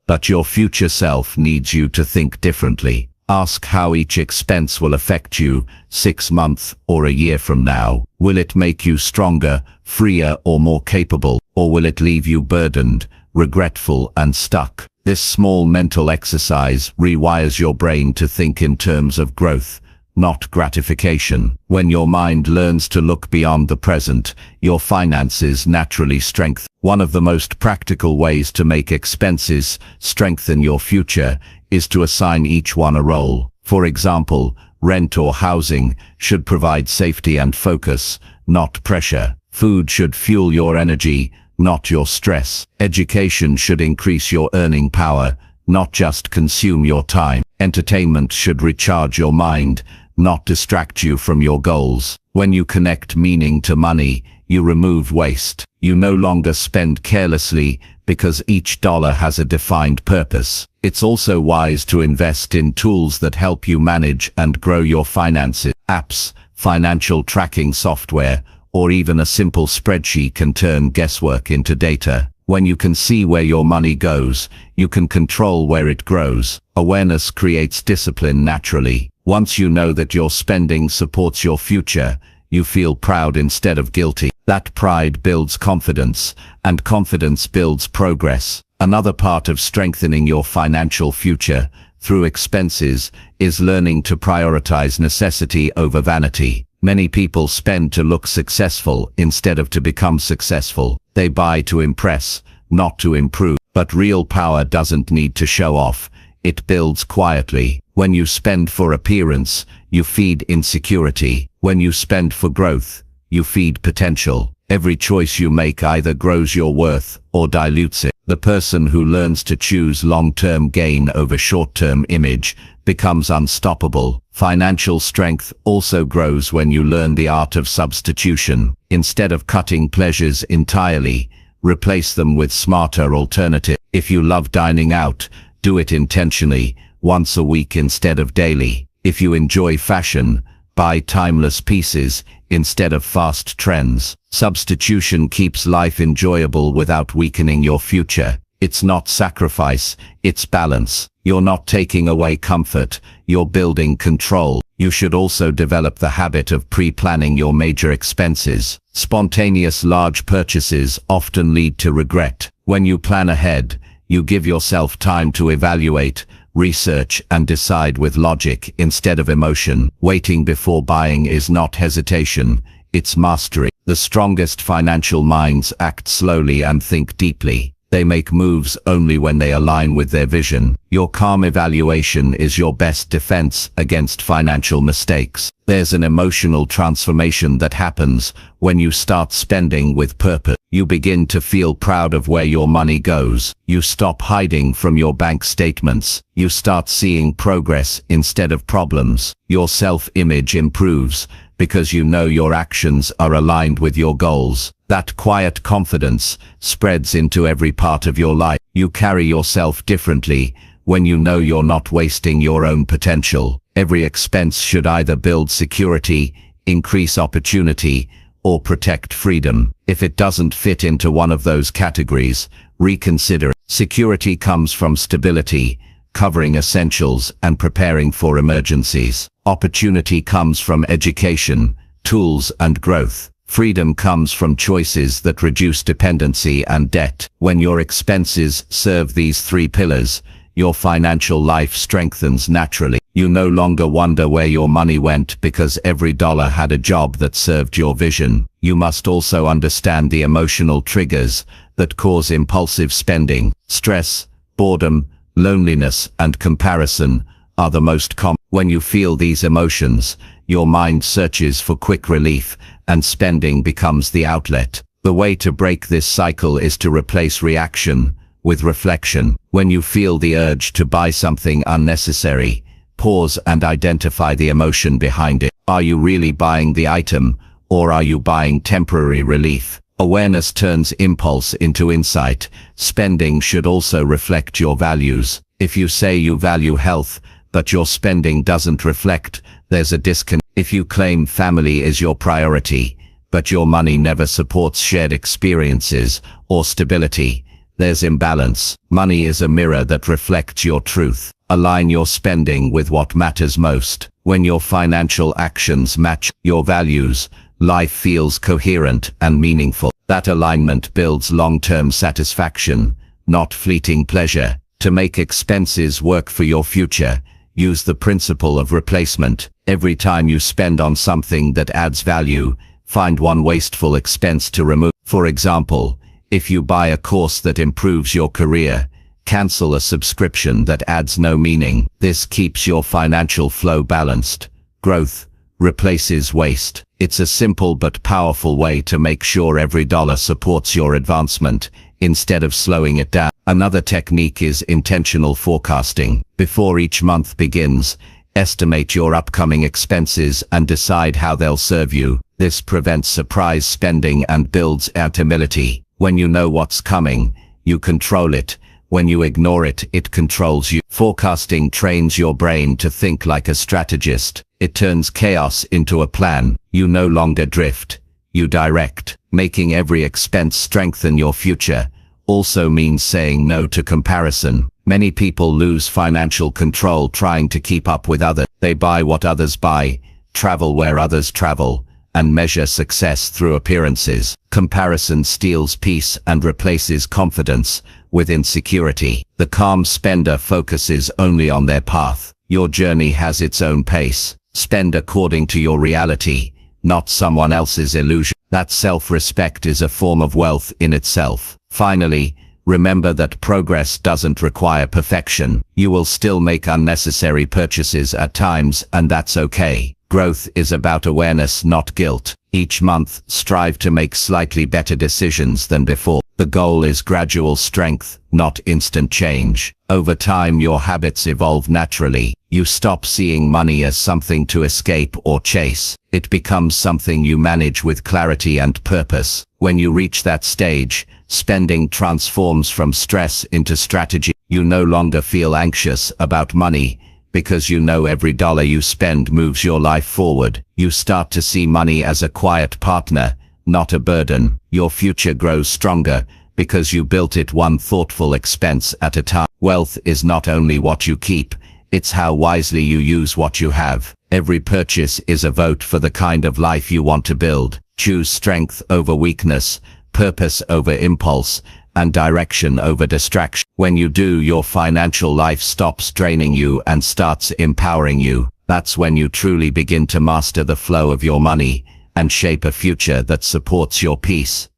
But your future self needs you to think differently. Ask how each expense will affect you 6 months or a year from now. Will it make you stronger, freer, or more capable? Or will it leave you burdened, regretful, and stuck? This small mental exercise rewires your brain to think in terms of growth, not gratification. When your mind learns to look beyond the present, your finances naturally strengthen. One of the most practical ways to make expenses strengthen your future is to assign each one a role. For example, rent or housing should provide safety and focus, not pressure. Food should fuel your energy, not your stress. Education should increase your earning power, not just consume your time. Entertainment should recharge your mind, not distract you from your goals. When you connect meaning to money, you remove waste. You no longer spend carelessly because each dollar has a defined purpose. It's also wise to invest in tools that help you manage and grow your finances. Apps, financial tracking software, or even a simple spreadsheet can turn guesswork into data. When you can see where your money goes, you can control where it grows. Awareness creates discipline naturally. Once you know that your spending supports your future, you feel proud instead of guilty. That pride builds confidence, and confidence builds progress. Another part of strengthening your financial future through expenses is learning to prioritize necessity over vanity. Many people spend to look successful instead of to become successful. They buy to impress, not to improve. But real power doesn't need to show off. It builds quietly. When you spend for appearance, you feed insecurity. When you spend for growth, you feed potential. Every choice you make either grows your worth or dilutes it. The person who learns to choose long-term gain over short-term image becomes unstoppable. Financial strength also grows when you learn the art of substitution. Instead of cutting pleasures entirely, replace them with smarter alternatives. If you love dining out, do it intentionally, once a week instead of daily. If you enjoy fashion, buy timeless pieces instead of fast trends. Substitution keeps life enjoyable without weakening your future. It's not sacrifice, it's balance. You're not taking away comfort, you're building control. You should also develop the habit of pre-planning your major expenses. Spontaneous large purchases often lead to regret. When you plan ahead, you give yourself time to evaluate, research, and decide with logic instead of emotion. Waiting before buying is not hesitation, it's mastery. The strongest financial minds act slowly and think deeply. They make moves only when they align with their vision. Your calm evaluation is your best defense against financial mistakes. There's an emotional transformation that happens when you start spending with purpose. You begin to feel proud of where your money goes. You stop hiding from your bank statements. You start seeing progress instead of problems. Your self-image improves because you know your actions are aligned with your goals. That quiet confidence spreads into every part of your life. You carry yourself differently when you know you're not wasting your own potential. Every expense should either build security, increase opportunity, or protect freedom. If it doesn't fit into one of those categories, reconsider. Security comes from stability, covering essentials and preparing for emergencies. Opportunity comes from education, tools, and growth. Freedom comes from choices that reduce dependency and debt. When your expenses serve these three pillars, your financial life strengthens naturally. You no longer wonder where your money went because every dollar had a job that served your vision. You must also understand the emotional triggers that cause impulsive spending. Stress, boredom, loneliness, and comparison are the most common. When you feel these emotions, your mind searches for quick relief, and spending becomes the outlet. The way to break this cycle is to replace reaction with reflection. When you feel the urge to buy something unnecessary, pause and identify the emotion behind it. Are you really buying the item, or are you buying temporary relief? Awareness turns impulse into insight. Spending should also reflect your values. If you say you value health, but your spending doesn't reflect, there's a disconnect. If you claim family is your priority, but your money never supports shared experiences or stability, there's imbalance. Money is a mirror that reflects your truth. Align your spending with what matters most. When your financial actions match your values, life feels coherent and meaningful. That alignment builds long-term satisfaction, not fleeting pleasure. To make expenses work for your future, use the principle of replacement. Every time you spend on something that adds value, find one wasteful expense to remove. For example, if you buy a course that improves your career, cancel a subscription that adds no meaning. This keeps your financial flow balanced. Growth replaces waste. It's a simple but powerful way to make sure every dollar supports your advancement instead of slowing it down. Another technique is intentional forecasting. Before each month begins, estimate your upcoming expenses and decide how they'll serve you. This prevents surprise spending and builds accountability. When you know what's coming, you control it. When you ignore it, it controls you. Forecasting trains your brain to think like a strategist. It turns chaos into a plan. You no longer drift, you direct. Making every expense strengthen your future also means saying no to comparison. Many people lose financial control trying to keep up with others. They buy what others buy, travel where others travel, and measure success through appearances. Comparison steals peace and replaces confidence with insecurity. The calm spender focuses only on their path. Your journey has its own pace. Spend according to your reality, not someone else's illusion. That self-respect is a form of wealth in itself. Finally, Remember that progress doesn't require perfection. You will still make unnecessary purchases at times, and that's okay. Growth is about awareness, not guilt. Each month, strive to make slightly better decisions than before. The goal is gradual strength, not instant change. Over time, your habits evolve naturally. You stop seeing money as something to escape or chase. It becomes something you manage with clarity and purpose. When you reach that stage, spending transforms from stress into strategy. You no longer feel anxious about money, because you know every dollar you spend moves your life forward. You start to see money as a quiet partner, not a burden. Your future grows stronger because you built it one thoughtful expense at a time. Wealth is not only what you keep, it's how wisely you use what you have. Every purchase is a vote for the kind of life you want to build. Choose strength over weakness, purpose over impulse, and direction over distraction. When you do, your financial life stops draining you and starts empowering you. That's when you truly begin to master the flow of your money and shape a future that supports your peace,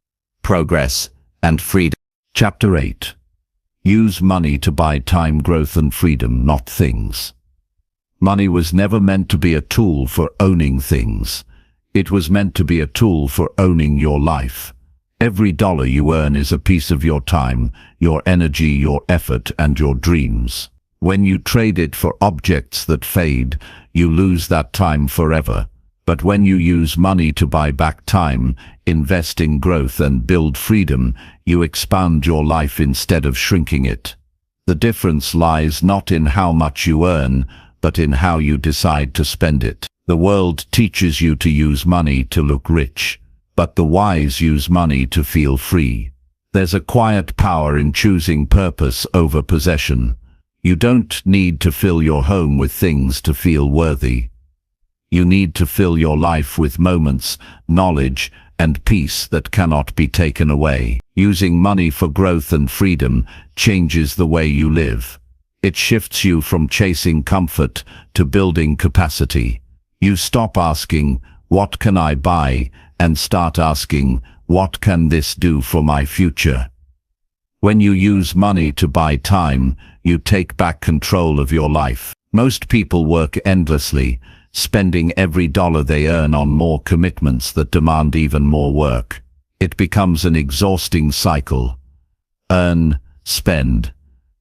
progress, and freedom. Chapter 8. Use money to buy time, growth, and freedom, not things. Money was never meant to be a tool for owning things. It was meant to be a tool for owning your life. Every dollar you earn is a piece of your time, your energy, your effort, and your dreams. When you trade it for objects that fade, you lose that time forever. But when you use money to buy back time, invest in growth, and build freedom, you expand your life instead of shrinking it. The difference lies not in how much you earn, but in how you decide to spend it. The world teaches you to use money to look rich, but the wise use money to feel free. There's a quiet power in choosing purpose over possession. You don't need to fill your home with things to feel worthy. You need to fill your life with moments, knowledge, and peace that cannot be taken away. Using money for growth and freedom changes the way you live. It shifts you from chasing comfort to building capacity. You stop asking, "What can I buy?" and start asking, "What can this do for my future?" When you use money to buy time, you take back control of your life. Most people work endlessly, spending every dollar they earn on more commitments that demand even more work. It becomes an exhausting cycle. Earn, spend,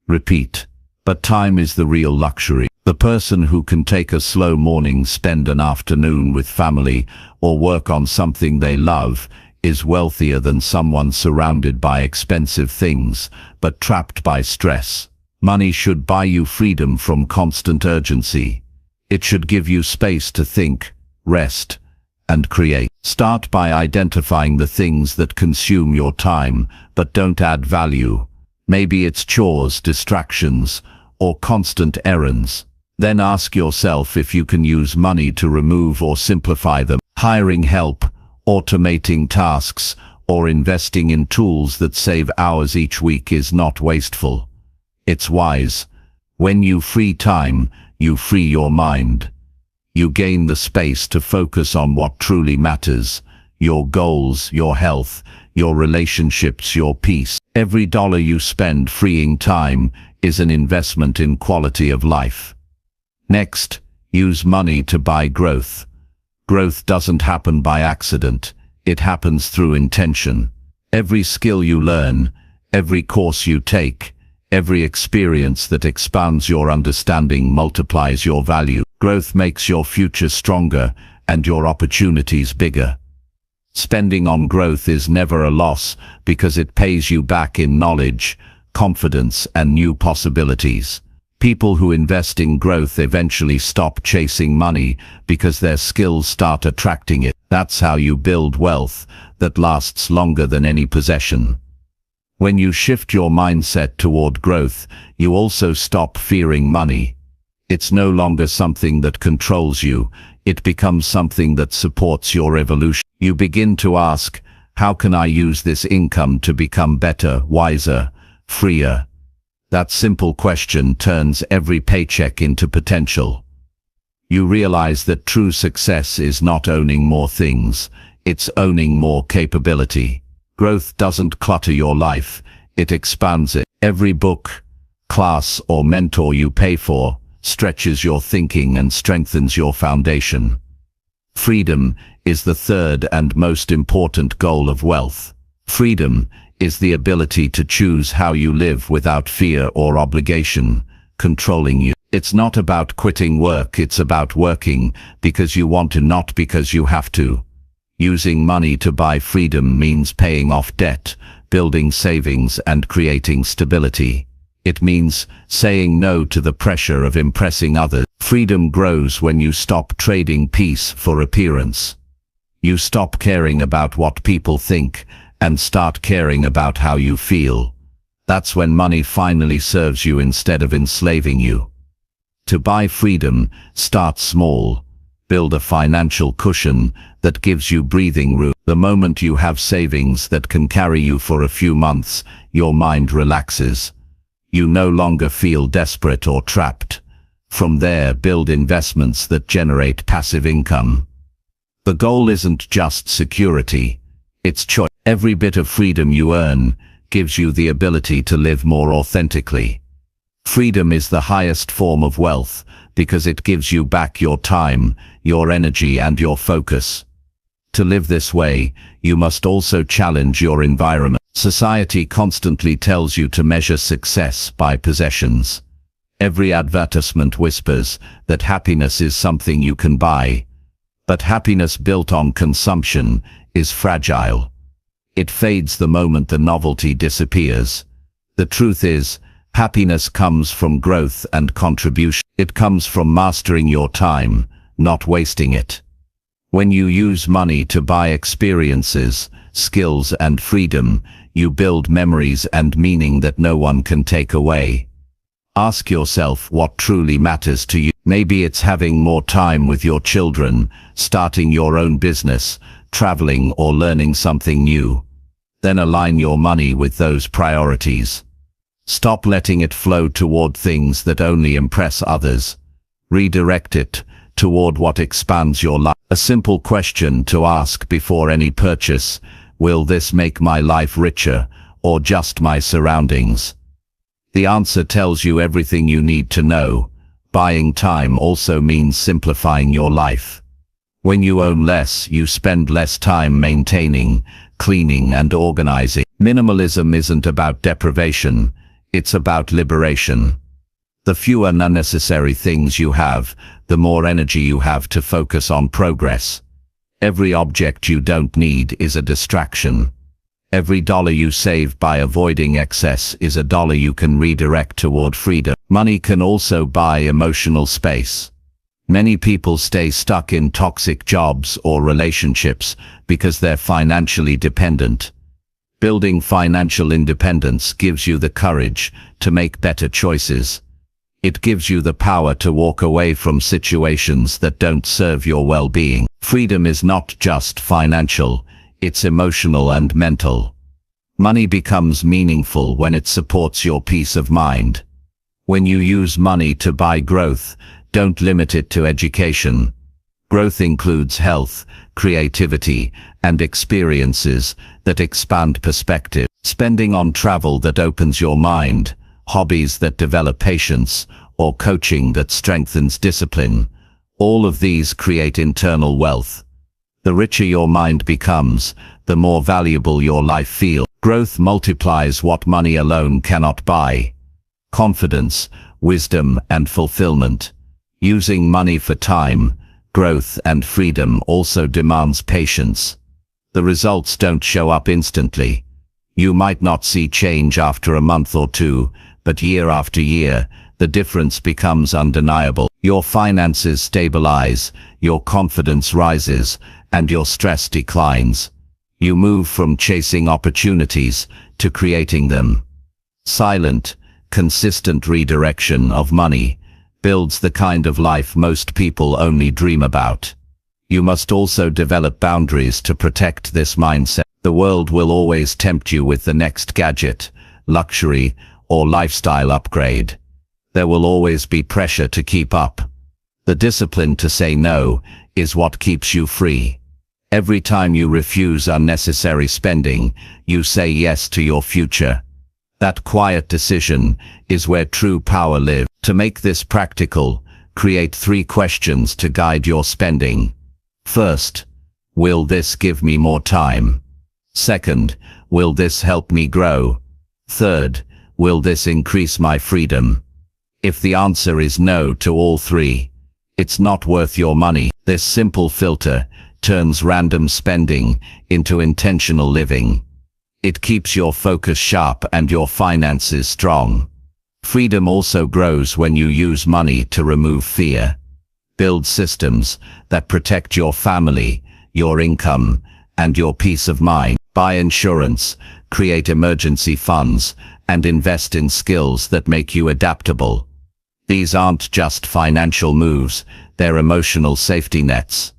repeat. But time is the real luxury. The person who can take a slow morning, spend an afternoon with family, or work on something they love is wealthier than someone surrounded by expensive things, but trapped by stress. Money should buy you freedom from constant urgency. It should give you space to think, rest, and create. Start by identifying the things that consume your time, but don't add value. Maybe it's chores, distractions, or constant errands. Then ask yourself if you can use money to remove or simplify them. Hiring help, automating tasks, or investing in tools that save hours each week is not wasteful. It's wise. When you free time, you free your mind. You gain the space to focus on what truly matters: your goals, your health, your relationships, your peace. Every dollar you spend freeing time is an investment in quality of life. Next, use money to buy growth. Growth doesn't happen by accident. It happens through intention. Every skill you learn, every course you take, every experience that expands your understanding multiplies your value. Growth makes your future stronger and your opportunities bigger. Spending on growth is never a loss because it pays you back in knowledge, confidence, and new possibilities. People who invest in growth eventually stop chasing money because their skills start attracting it. That's how you build wealth that lasts longer than any possession. When you shift your mindset toward growth, you also stop fearing money. It's no longer something that controls you. It becomes something that supports your evolution. You begin to ask, how can I use this income to become better, wiser, freer? That simple question turns every paycheck into potential. You realize that true success is not owning more things, it's owning more capability. Growth doesn't clutter your life, It expands it. Every book, class, or mentor you pay for stretches your thinking and strengthens your foundation. Freedom is the third and most important goal of wealth. Freedom is the ability to choose how you live without fear or obligation controlling you. It's not about quitting work, it's about working because you want to, not because you have to. Using money to buy freedom means paying off debt, building savings, and creating stability. It means saying no to the pressure of impressing others. Freedom grows when you stop trading peace for appearance. You stop caring about what people think and start caring about how you feel. That's when money finally serves you instead of enslaving you. To buy freedom, start small. Build a financial cushion that gives you breathing room. The moment you have savings that can carry you for a few months, your mind relaxes. You no longer feel desperate or trapped. From there, build investments that generate passive income. The goal isn't just security, it's choice. Every bit of freedom you earn gives you the ability to live more authentically. Freedom is the highest form of wealth because it gives you back your time, your energy, and your focus. To live this way, you must also challenge your environment. Society constantly tells you to measure success by possessions. Every advertisement whispers that happiness is something you can buy. But happiness built on consumption is fragile. It fades the moment the novelty disappears. The truth is, happiness comes from growth and contribution. It comes from mastering your time, not wasting it. When you use money to buy experiences, skills, and freedom, you build memories and meaning that no one can take away. Ask yourself what truly matters to you. Maybe it's having more time with your children, starting your own business, traveling, or learning something new. Then align your money with those priorities. Stop letting it flow toward things that only impress others. Redirect it toward what expands your life. A simple question to ask before any purchase: will this make my life richer, or just my surroundings? The answer tells you everything you need to know. Buying time also means simplifying your life. When you own less, you spend less time maintaining, cleaning, and organizing. Minimalism isn't about deprivation, it's about liberation. The fewer unnecessary things you have, the more energy you have to focus on progress. Every object you don't need is a distraction. Every dollar you save by avoiding excess is a dollar you can redirect toward freedom. Money can also buy emotional space. Many people stay stuck in toxic jobs or relationships because they're financially dependent. Building financial independence gives you the courage to make better choices. It gives you the power to walk away from situations that don't serve your well-being. Freedom is not just financial, it's emotional and mental. Money becomes meaningful when it supports your peace of mind. When you use money to buy growth, don't limit it to education. Growth includes health, creativity, and experiences that expand perspective. Spending on travel that opens your mind, hobbies that develop patience, or coaching that strengthens discipline. All of these create internal wealth. The richer your mind becomes, the more valuable your life feels. Growth multiplies what money alone cannot buy: confidence, wisdom, and fulfillment. Using money for time, growth, and freedom also demands patience. The results don't show up instantly. You might not see change after a month or two, but year after year, the difference becomes undeniable. Your finances stabilize, your confidence rises, and your stress declines. You move from chasing opportunities to creating them. Silent, consistent redirection of money builds the kind of life most people only dream about. You must also develop boundaries to protect this mindset. The world will always tempt you with the next gadget, luxury, or lifestyle upgrade. There will always be pressure to keep up. The discipline to say no is what keeps you free. Every time you refuse unnecessary spending, you say yes to your future. That quiet decision is where true power lives. To make this practical, create 3 questions to guide your spending. First, will this give me more time? Second, will this help me grow? Third, will this increase my freedom? If the answer is no to all 3, it's not worth your money. This simple filter turns random spending into intentional living. It keeps your focus sharp and your finances strong. Freedom also grows when you use money to remove fear. Build systems that protect your family, your income, and your peace of mind. Buy insurance, create emergency funds, and invest in skills that make you adaptable. These aren't just financial moves, they're emotional safety nets.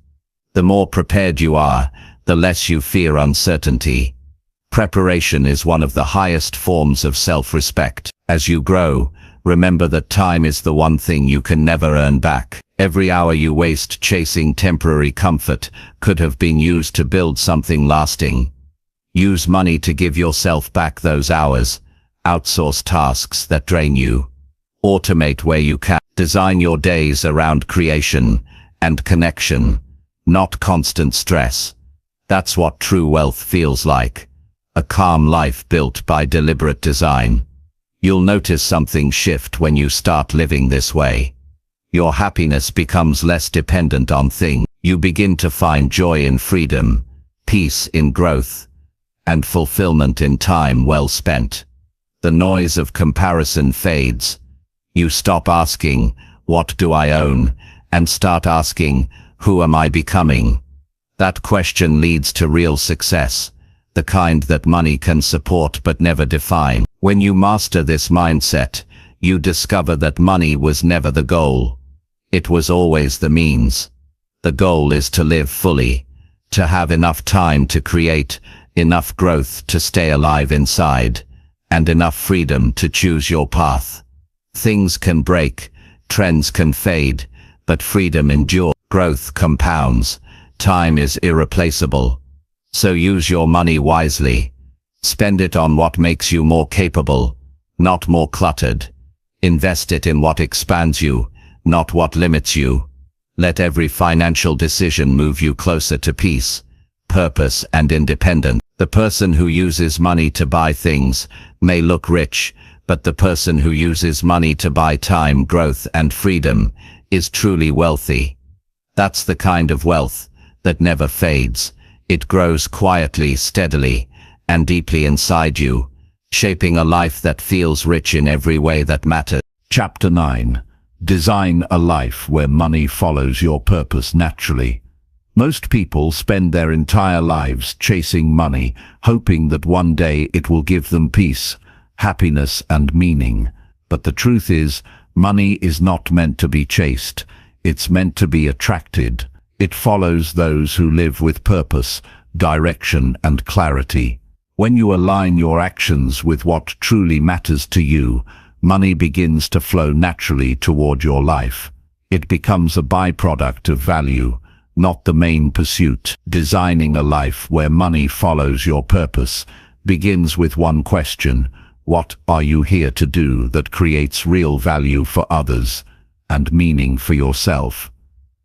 The more prepared you are, the less you fear uncertainty. Preparation is one of the highest forms of self-respect. As you grow, remember that time is the one thing you can never earn back. Every hour you waste chasing temporary comfort could have been used to build something lasting. Use money to give yourself back those hours. Outsource tasks that drain you. Automate where you can. Design your days around creation and connection, not constant stress. That's what true wealth feels like. A calm life built by deliberate design. You'll notice something shift when you start living this way. Your happiness becomes less dependent on things. You begin to find joy in freedom, peace in growth, and fulfillment in time well spent. The noise of comparison fades. You stop asking, what do I own? And start asking, who am I becoming? That question leads to real success, the kind that money can support but never define. When you master this mindset, you discover that money was never the goal. It was always the means. The goal is to live fully, to have enough time to create, enough growth to stay alive inside, and enough freedom to choose your path. Things can break, trends can fade, but freedom endures. Growth compounds. Time is irreplaceable. So use your money wisely. Spend it on what makes you more capable, not more cluttered. Invest it in what expands you, not what limits you. Let every financial decision move you closer to peace, purpose, and independence. The person who uses money to buy things may look rich, but the person who uses money to buy time, growth, and freedom is truly wealthy. That's the kind of wealth that never fades. It grows quietly, steadily, and deeply inside you, shaping a life that feels rich in every way that matters. Chapter 9. Design a life where money follows your purpose naturally. Most people spend their entire lives chasing money, hoping that one day it will give them peace, happiness, and meaning. But the truth is, money is not meant to be chased. It's meant to be attracted. It follows those who live with purpose, direction, and clarity. When you align your actions with what truly matters to you, money begins to flow naturally toward your life. It becomes a byproduct of value, not the main pursuit. Designing a life where money follows your purpose begins with one question: what are you here to do that creates real value for others and meaning for yourself?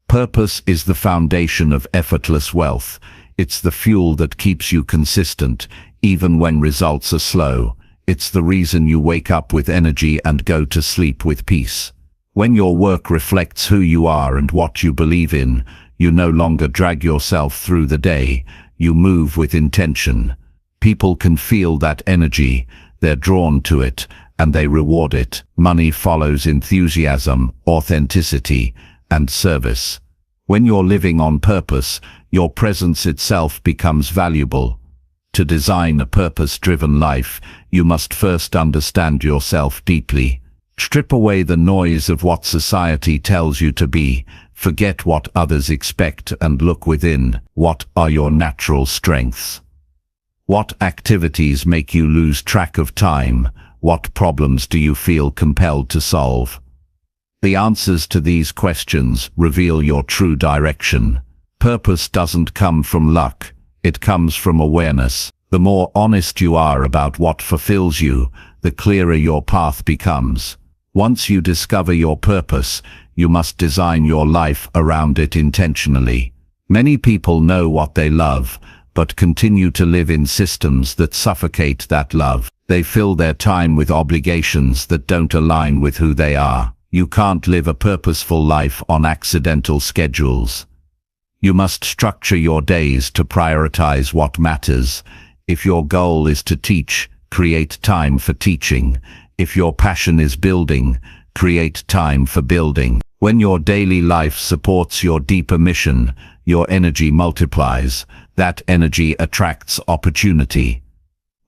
Purpose is the foundation of effortless wealth. It's the fuel that keeps you consistent, even when results are slow. It's the reason you wake up with energy and go to sleep with peace. When your work reflects who you are and what you believe in, you no longer drag yourself through the day. You move with intention. People can feel that energy. They're drawn to it, and they reward it. Money follows enthusiasm, authenticity, and service. When you're living on purpose, your presence itself becomes valuable. To design a purpose-driven life, you must first understand yourself deeply. Strip away the noise of what society tells you to be. Forget what others expect and look within. What are your natural strengths? What activities make you lose track of time? What problems do you feel compelled to solve? The answers to these questions reveal your true direction. Purpose doesn't come from luck. It comes from awareness. The more honest you are about what fulfills you, the clearer your path becomes. Once you discover your purpose, you must design your life around it intentionally. Many people know what they love, but continue to live in systems that suffocate that love. They fill their time with obligations that don't align with who they are. You can't live a purposeful life on accidental schedules. You must structure your days to prioritize what matters. If your goal is to teach, create time for teaching. If your passion is building, create time for building. When your daily life supports your deeper mission, your energy multiplies. That energy attracts opportunity.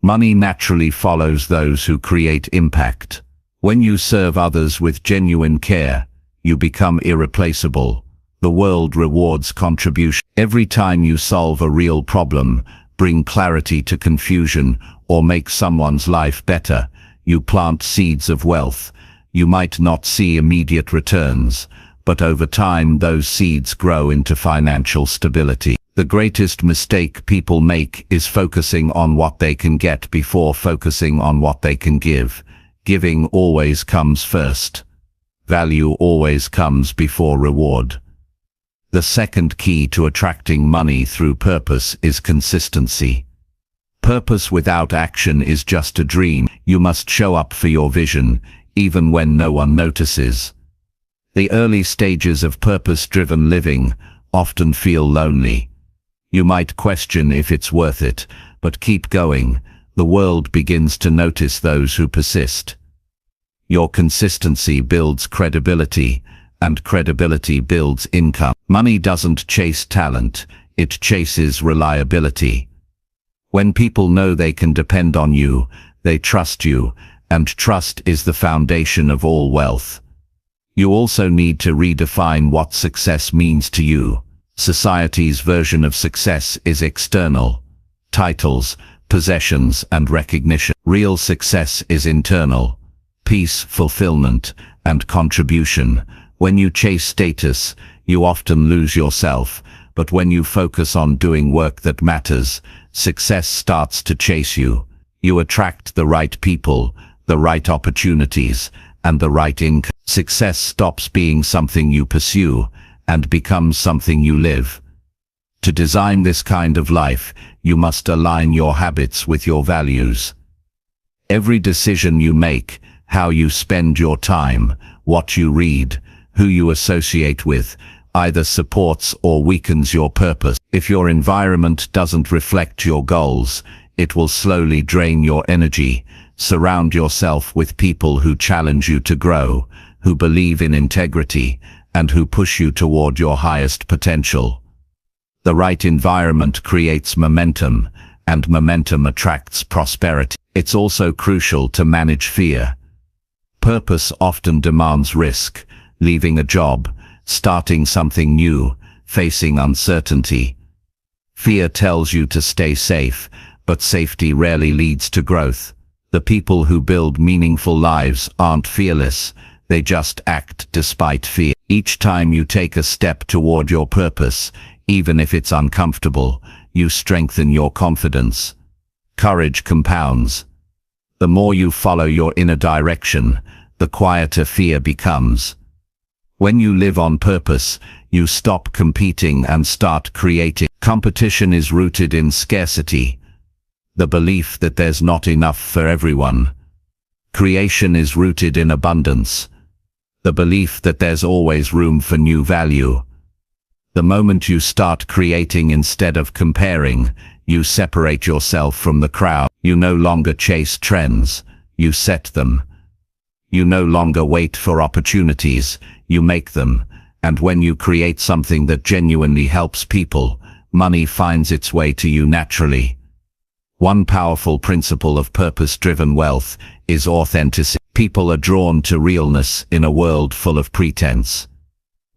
Money naturally follows those who create impact. When you serve others with genuine care, you become irreplaceable. The world rewards contribution. Every time you solve a real problem, bring clarity to confusion, or make someone's life better, you plant seeds of wealth. You might not see immediate returns, but over time those seeds grow into financial stability. The greatest mistake people make is focusing on what they can get before focusing on what they can give. Giving always comes first. Value always comes before reward. The second key to attracting money through purpose is consistency. Purpose without action is just a dream. You must show up for your vision, even when no one notices. The early stages of purpose-driven living often feel lonely. You might question if it's worth it, but keep going. The world begins to notice those who persist. Your consistency builds credibility, and credibility builds income. Money doesn't chase talent, it chases reliability. When people know they can depend on you, they trust you, and trust is the foundation of all wealth. You also need to redefine what success means to you. Society's version of success is external. Titles, possessions, and recognition. Real success is internal. Peace, fulfillment, and contribution. When you chase status, you often lose yourself, but when you focus on doing work that matters, success starts to chase you. You attract the right people, the right opportunities, and the right income. Success stops being something you pursue and becomes something you live. To design this kind of life, you must align your habits with your values. Every decision you make, how you spend your time, what you read, who you associate with, either supports or weakens your purpose. If your environment doesn't reflect your goals, it will slowly drain your energy. Surround yourself with people who challenge you to grow, who believe in integrity, and who push you toward your highest potential. The right environment creates momentum, and momentum attracts prosperity. It's also crucial to manage fear. Purpose often demands risk. Leaving a job, starting something new, facing uncertainty. Fear tells you to stay safe, but safety rarely leads to growth. The people who build meaningful lives aren't fearless, they just act despite fear. Each time you take a step toward your purpose, even if it's uncomfortable, you strengthen your confidence. Courage compounds. The more you follow your inner direction, the quieter fear becomes. When you live on purpose, you stop competing and start creating. Competition is rooted in scarcity, the belief that there's not enough for everyone. Creation is rooted in abundance, the belief that there's always room for new value. The moment you start creating instead of comparing, you separate yourself from the crowd. You no longer chase trends, you set them. You no longer wait for opportunities, you make them. And when you create something that genuinely helps people, money finds its way to you naturally. One powerful principle of purpose-driven wealth is authenticity. People are drawn to realness in a world full of pretense.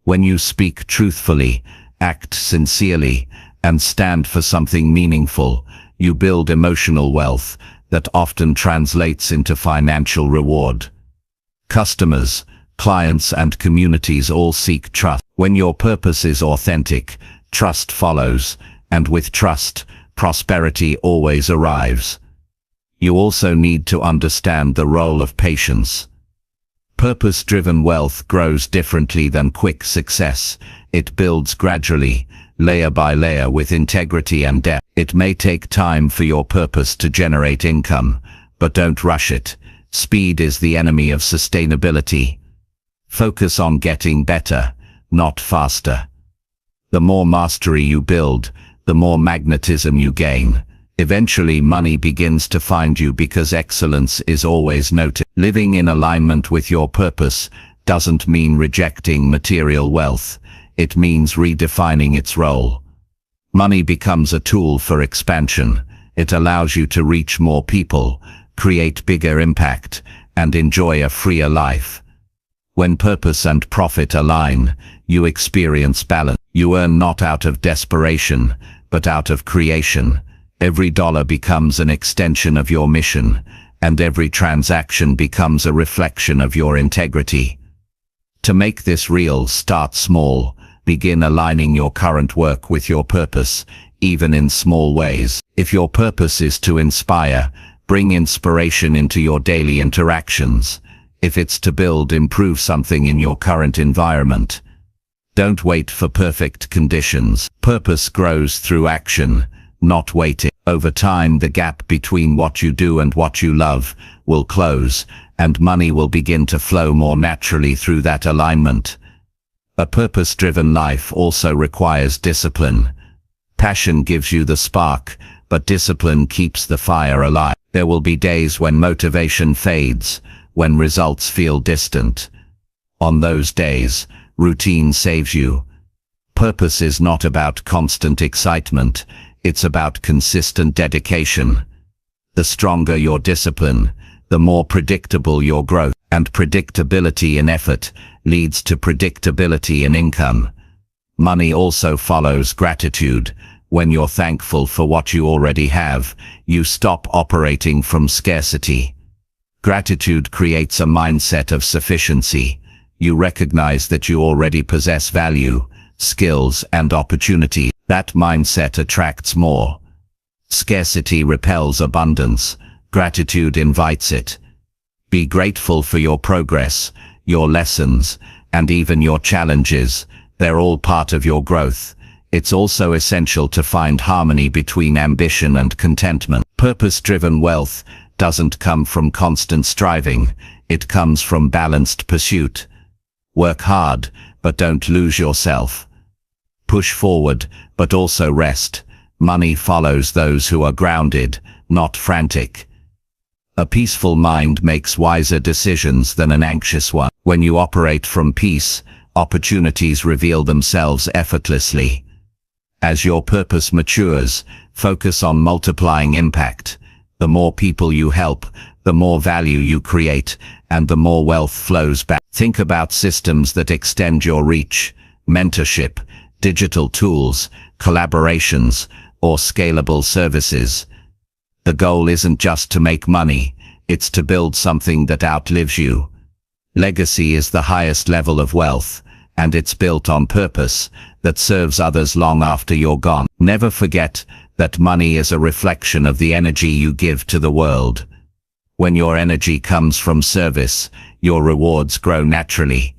When you speak truthfully, act sincerely, and stand for something meaningful, you build emotional wealth that often translates into financial reward. Customers, clients, and communities all seek trust. When your purpose is authentic, trust follows, and with trust, prosperity always arrives. You also need to understand the role of patience. Purpose-driven wealth grows differently than quick success. It builds gradually, layer by layer, with integrity and depth. It may take time for your purpose to generate income, but don't rush it. Speed is the enemy of sustainability. Focus on getting better, not faster. The more mastery you build, the more magnetism you gain. Eventually money begins to find you because excellence is always noticed. Living in alignment with your purpose doesn't mean rejecting material wealth. It means redefining its role. Money becomes a tool for expansion. It allows you to reach more people, create bigger impact, and enjoy a freer life. When purpose and profit align, you experience balance. You earn not out of desperation, but out of creation. Every dollar becomes an extension of your mission, and every transaction becomes a reflection of your integrity. To make this real, start small. Begin aligning your current work with your purpose, even in small ways. If your purpose is to inspire, bring inspiration into your daily interactions. If it's to improve something in your current environment, don't wait for perfect conditions. Purpose grows through action, not waiting. Over time, the gap between what you do and what you love will close, and money will begin to flow more naturally through that alignment. A purpose-driven life also requires discipline. Passion gives you the spark, but discipline keeps the fire alive. There will be days when motivation fades, when results feel distant. On those days, routine saves you. Purpose is not about constant excitement, it's about consistent dedication. The stronger your discipline, the more predictable your growth. And predictability in effort leads to predictability in income. Money also follows gratitude. When you're thankful for what you already have, you stop operating from scarcity. Gratitude creates a mindset of sufficiency. You recognize that you already possess value, skills, and opportunity. That mindset attracts more. Scarcity repels abundance. Gratitude invites it. Be grateful for your progress, your lessons, and even your challenges. They're all part of your growth. It's also essential to find harmony between ambition and contentment. Purpose-driven wealth doesn't come from constant striving. It comes from balanced pursuit. Work hard, but don't lose yourself. Push forward, but also rest. Money follows those who are grounded, not frantic. A peaceful mind makes wiser decisions than an anxious one. When you operate from peace, opportunities reveal themselves effortlessly. As your purpose matures, focus on multiplying impact. The more people you help, the more value you create, and the more wealth flows back. Think about systems that extend your reach: mentorship, digital tools, collaborations, or scalable services. The goal isn't just to make money, it's to build something that outlives you. Legacy is the highest level of wealth, and it's built on purpose that serves others long after you're gone. Never forget that money is a reflection of the energy you give to the world. When your energy comes from service, your rewards grow naturally.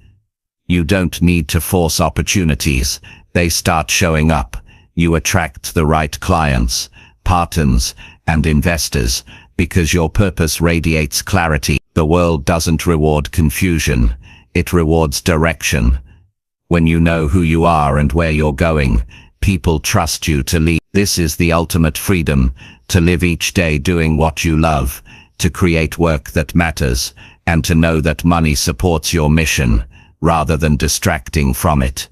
You don't need to force opportunities, they start showing up. You attract the right clients, partners, and investors because your purpose radiates clarity. The world doesn't reward confusion, it rewards direction. When you know who you are and where you're going, people trust you to lead. This is the ultimate freedom, to live each day doing what you love, to create work that matters, and to know that money supports your mission, rather than distracting from it.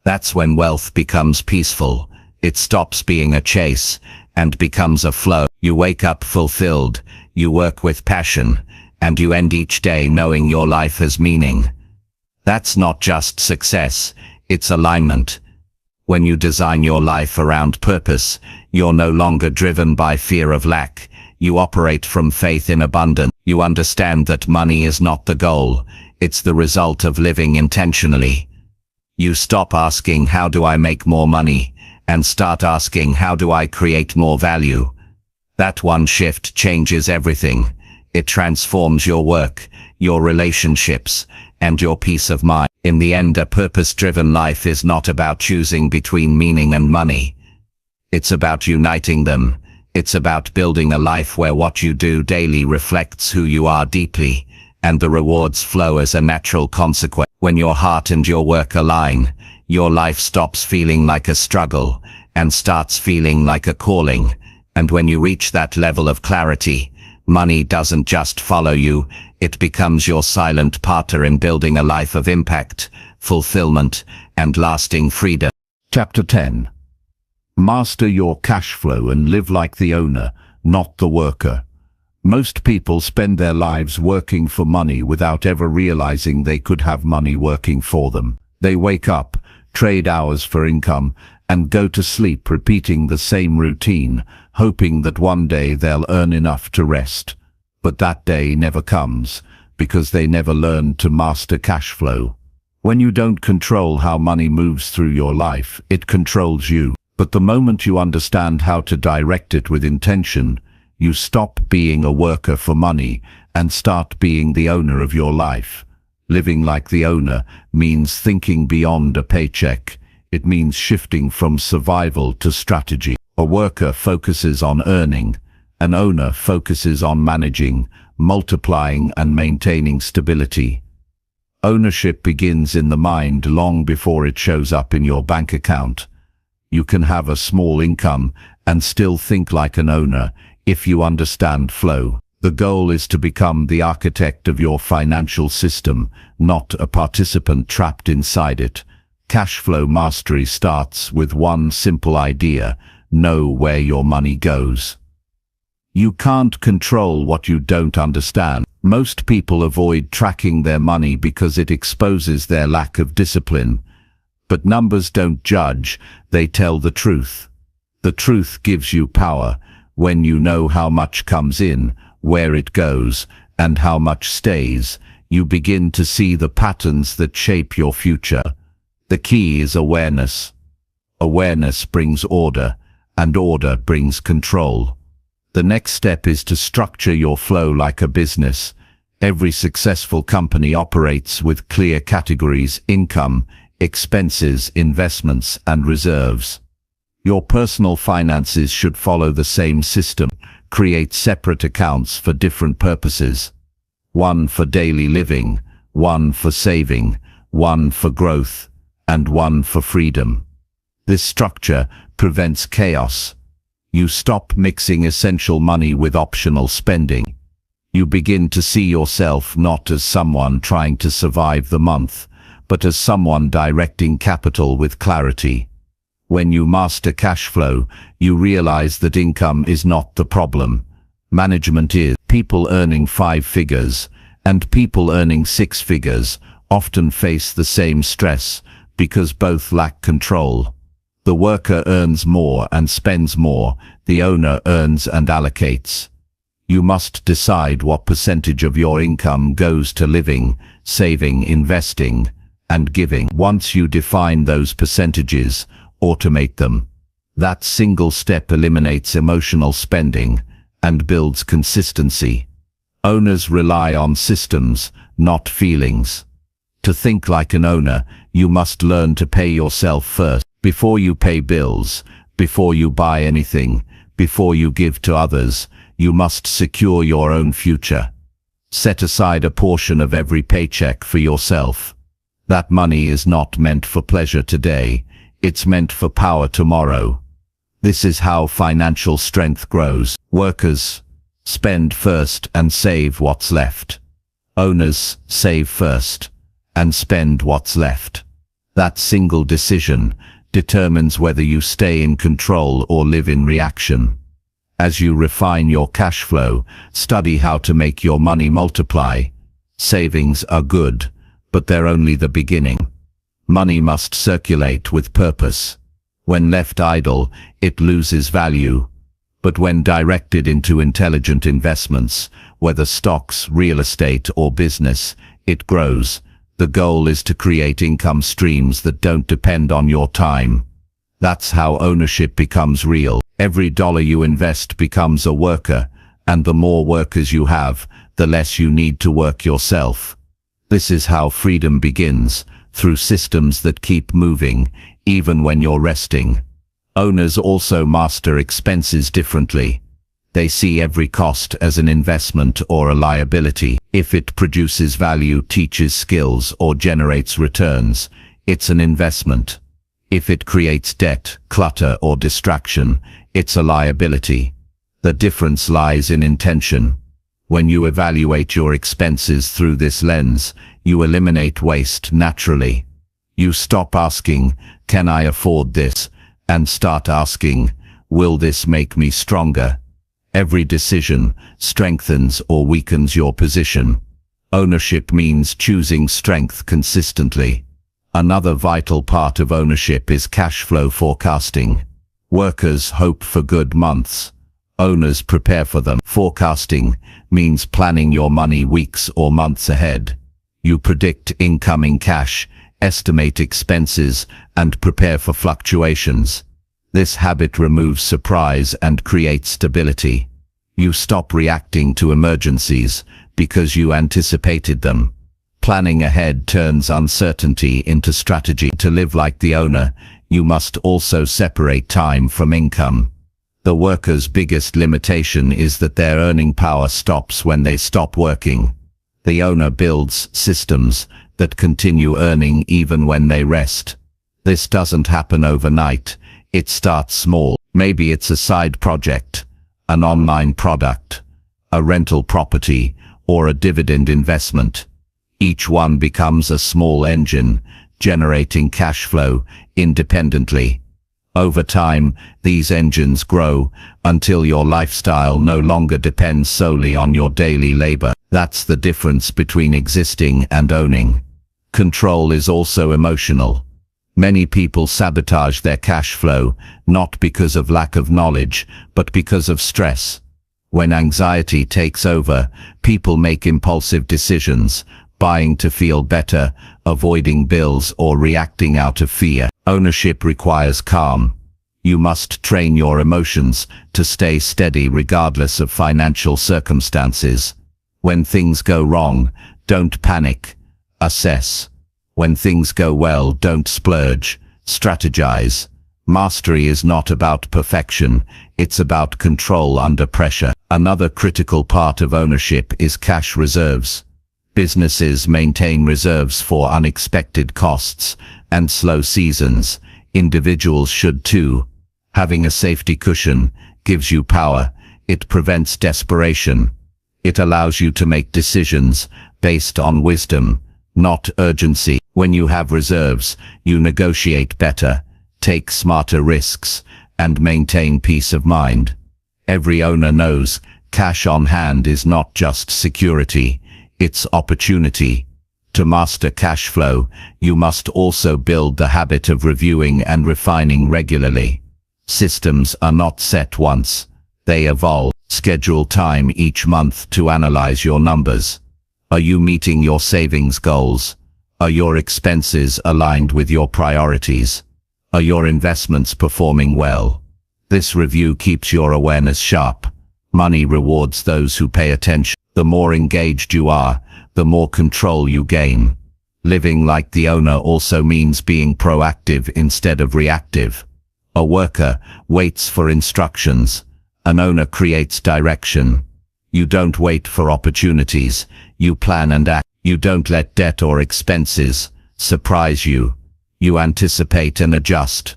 That's when wealth becomes peaceful. It stops being a chase, and becomes a flow. You wake up fulfilled, you work with passion, and you end each day knowing your life has meaning. That's not just success, it's alignment. When you design your life around purpose, you're no longer driven by fear of lack. You operate from faith in abundance. You understand that money is not the goal, it's the result of living intentionally. You stop asking, how do I make more money? And start asking, how do I create more value? That one shift changes everything. It transforms your work, your relationships, and your peace of mind. In the end, a purpose-driven life is not about choosing between meaning and money. It's about uniting them. It's about building a life where what you do daily reflects who you are deeply, and the rewards flow as a natural consequence. When your heart and your work align, your life stops feeling like a struggle and starts feeling like a calling. And when you reach that level of clarity, money doesn't just follow you, it becomes your silent partner in building a life of impact, fulfillment, and lasting freedom. Chapter 10. Master your cash flow and live like the owner, not the worker. Most people spend their lives working for money without ever realizing they could have money working for them. They wake up, trade hours for income, and go to sleep repeating the same routine, hoping that one day they'll earn enough to rest. But that day never comes, because they never learned to master cash flow. When you don't control how money moves through your life, it controls you. But the moment you understand how to direct it with intention, you stop being a worker for money and start being the owner of your life. Living like the owner means thinking beyond a paycheck. It means shifting from survival to strategy. A worker focuses on earning. An owner focuses on managing, multiplying, and maintaining stability. Ownership begins in the mind long before it shows up in your bank account. You can have a small income and still think like an owner if you understand flow. The goal is to become the architect of your financial system, not a participant trapped inside it. Cash flow mastery starts with one simple idea: know where your money goes. You can't control what you don't understand. Most people avoid tracking their money because it exposes their lack of discipline. But numbers don't judge, they tell the truth. The truth gives you power. When you know how much comes in, where it goes, and how much stays, you begin to see the patterns that shape your future. The key is awareness. Awareness brings order, and order brings control. The next step is to structure your flow like a business. Every successful company operates with clear categories: income, expenses, investments, and reserves. Your personal finances should follow the same system. Create separate accounts for different purposes. One for daily living, one for saving, one for growth, and one for freedom. This structure prevents chaos. You stop mixing essential money with optional spending. You begin to see yourself not as someone trying to survive the month, but as someone directing capital with clarity. When you master cash flow, you realize that income is not the problem. Management is. People earning 5 figures and people earning 6 figures often face the same stress because both lack control. The worker earns more and spends more, the owner earns and allocates. You must decide what percentage of your income goes to living, saving, investing, and giving. Once you define those percentages, automate them. That single step eliminates emotional spending and builds consistency. Owners rely on systems, not feelings. To think like an owner, you must learn to pay yourself first. Before you pay bills, before you buy anything, before you give to others, you must secure your own future. Set aside a portion of every paycheck for yourself. That money is not meant for pleasure today, it's meant for power tomorrow. This is how financial strength grows. Workers spend first and save what's left. Owners save first and spend what's left. That single decision determines whether you stay in control or live in reaction. As you refine your cash flow, study how to make your money multiply. Savings are good, but they're only the beginning. Money must circulate with purpose. When left idle, it loses value. But when directed into intelligent investments, whether stocks, real estate, or business, it grows. The goal is to create income streams that don't depend on your time. That's how ownership becomes real. Every dollar you invest becomes a worker, and the more workers you have, the less you need to work yourself. This is how freedom begins, through systems that keep moving, even when you're resting. Owners also master expenses differently. They see every cost as an investment or a liability. If it produces value, teaches skills, or generates returns, it's an investment. If it creates debt, clutter, or distraction, it's a liability. The difference lies in intention. When you evaluate your expenses through this lens, you eliminate waste naturally. You stop asking, "Can I afford this?" and start asking, "Will this make me stronger?" Every decision strengthens or weakens your position. Ownership means choosing strength consistently. Another vital part of ownership is cash flow forecasting. Workers hope for good months. Owners prepare for them. Forecasting means planning your money weeks or months ahead. You predict incoming cash, estimate expenses, and prepare for fluctuations. This habit removes surprise and creates stability. You stop reacting to emergencies because you anticipated them. Planning ahead turns uncertainty into strategy. To live like the owner, you must also separate time from income. The worker's biggest limitation is that their earning power stops when they stop working. The owner builds systems that continue earning even when they rest. This doesn't happen overnight. It starts small. Maybe it's a side project, an online product, a rental property, or a dividend investment. Each one becomes a small engine, generating cash flow independently. Over time, these engines grow until your lifestyle no longer depends solely on your daily labor. That's the difference between existing and owning. Control is also emotional. Many people sabotage their cash flow, not because of lack of knowledge, but because of stress. When anxiety takes over, people make impulsive decisions, buying to feel better, avoiding bills, or reacting out of fear. Ownership requires calm. You must train your emotions to stay steady regardless of financial circumstances. When things go wrong, don't panic. Assess. When things go well, don't splurge. Strategize. Mastery is not about perfection, it's about control under pressure. Another critical part of ownership is cash reserves. Businesses maintain reserves for unexpected costs and slow seasons. Individuals should too. Having a safety cushion gives you power. It prevents desperation. It allows you to make decisions based on wisdom, not urgency. When you have reserves, you negotiate better, take smarter risks, and maintain peace of mind. Every owner knows cash on hand is not just security, it's opportunity. To master cash flow, you must also build the habit of reviewing and refining regularly. Systems are not set once, they evolve. Schedule time each month to analyze your numbers. Are you meeting your savings goals? Are your expenses aligned with your priorities? Are your investments performing well? This review keeps your awareness sharp. Money rewards those who pay attention. The more engaged you are, the more control you gain. Living like the owner also means being proactive instead of reactive. A worker waits for instructions. An owner creates direction. You don't wait for opportunities, you plan and act. You don't let debt or expenses surprise you. You anticipate and adjust.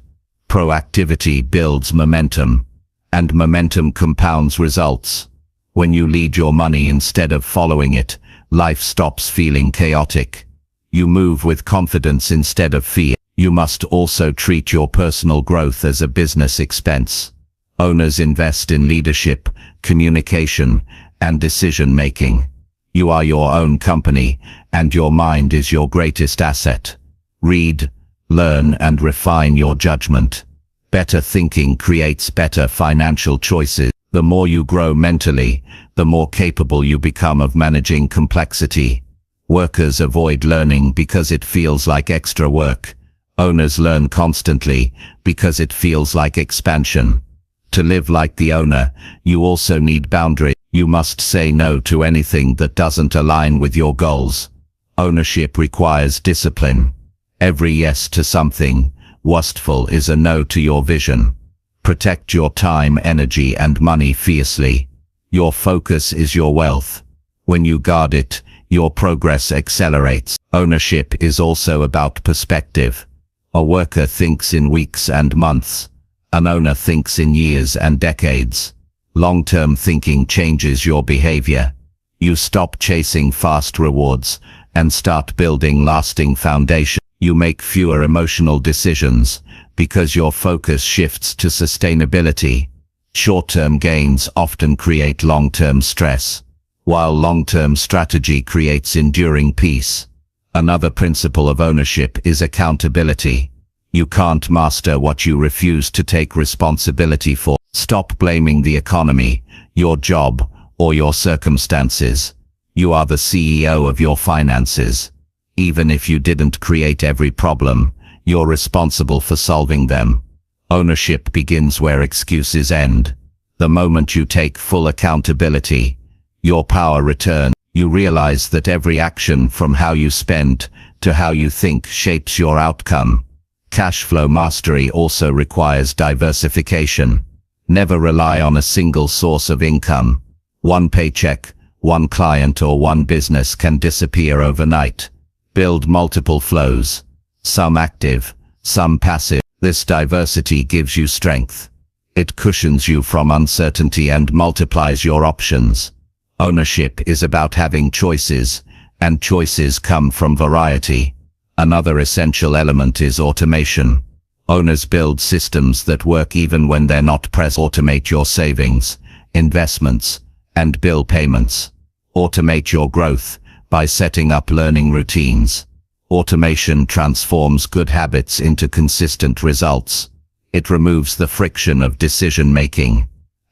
Proactivity builds momentum, and momentum compounds results. When you lead your money instead of following it, life stops feeling chaotic. You move with confidence instead of fear. You must also treat your personal growth as a business expense. Owners invest in leadership, communication, and decision-making. You are your own company, and your mind is your greatest asset. Read, learn, and refine your judgment. Better thinking creates better financial choices. The more you grow mentally, the more capable you become of managing complexity. Workers avoid learning because it feels like extra work. Owners learn constantly because it feels like expansion. To live like the owner, you also need boundaries. You must say no to anything that doesn't align with your goals. Ownership requires discipline. Every yes to something wasteful is a no to your vision. Protect your time, energy, and money fiercely. Your focus is your wealth. When you guard it, your progress accelerates. Ownership is also about perspective. A worker thinks in weeks and months. An owner thinks in years and decades. Long-term thinking changes your behavior. You stop chasing fast rewards and start building lasting foundation. You make fewer emotional decisions because your focus shifts to sustainability. Short-term gains often create long-term stress, while long-term strategy creates enduring peace. Another principle of ownership is accountability. You can't master what you refuse to take responsibility for. Stop blaming the economy, your job, or your circumstances. You are the CEO of your finances. Even if you didn't create every problem, you're responsible for solving them. Ownership begins where excuses end. The moment you take full accountability, your power returns. You realize that every action, from how you spend to how you think, shapes your outcome. Cash flow mastery also requires diversification. Never rely on a single source of income. One paycheck, one client, or one business can disappear overnight. Build multiple flows, some active, some passive. This diversity gives you strength. It cushions you from uncertainty and multiplies your options. Ownership is about having choices, and choices come from variety. Another essential element is automation. Owners build systems that work even when they're not present. Automate your savings, investments, and bill payments. Automate your growth by setting up learning routines. Automation transforms good habits into consistent results. It removes the friction of decision-making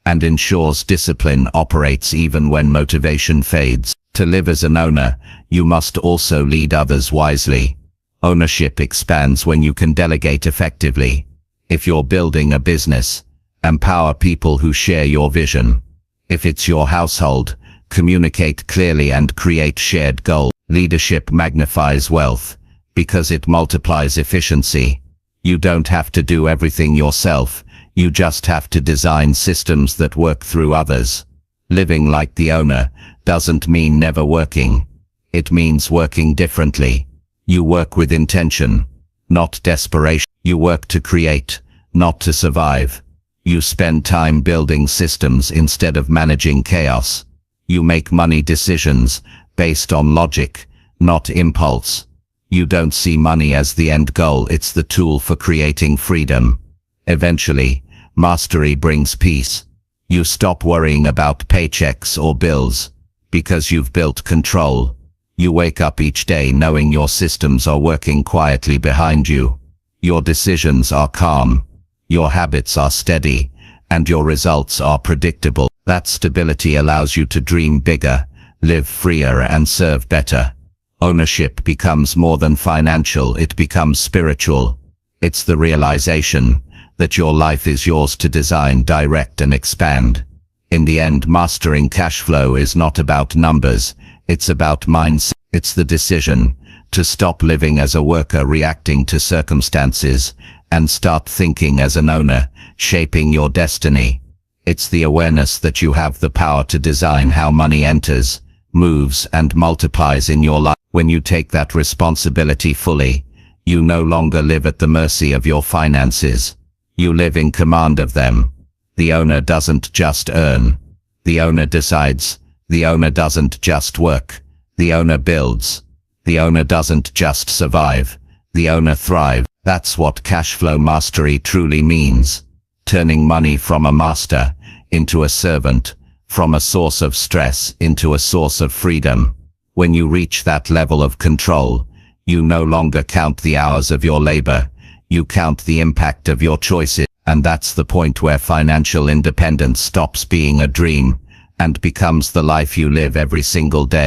and ensures discipline operates even when motivation fades. To live as an owner, you must also lead others wisely. Ownership expands when you can delegate effectively. If you're building a business, empower people who share your vision. If it's your household, communicate clearly and create shared goals. Leadership magnifies wealth because it multiplies efficiency. You don't have to do everything yourself. You just have to design systems that work through others. Living like the owner doesn't mean never working. It means working differently. You work with intention, not desperation. You work to create, not to survive. You spend time building systems instead of managing chaos. You make money decisions based on logic, not impulse. You don't see money as the end goal, it's the tool for creating freedom. Eventually, mastery brings peace. You stop worrying about paychecks or bills because you've built control. You wake up each day knowing your systems are working quietly behind you. Your decisions are calm. Your habits are steady, and your results are predictable. That stability allows you to dream bigger, live freer, and serve better. Ownership becomes more than financial, it becomes spiritual. It's the realization that your life is yours to design, direct, and expand. In the end, mastering cash flow is not about numbers, it's about mindset. It's the decision to stop living as a worker reacting to circumstances and start thinking as an owner, shaping your destiny. It's the awareness that you have the power to design how money enters, moves, and multiplies in your life. When you take that responsibility fully, you no longer live at the mercy of your finances. You live in command of them. The owner doesn't just earn. The owner decides. The owner doesn't just work. The owner builds. The owner doesn't just survive. The owner thrives. That's what cash flow mastery truly means. Turning money from a master into a servant, from a source of stress into a source of freedom. When you reach that level of control, you no longer count the hours of your labor. You count the impact of your choices. And that's the point where financial independence stops being a dream and becomes the life you live every single day.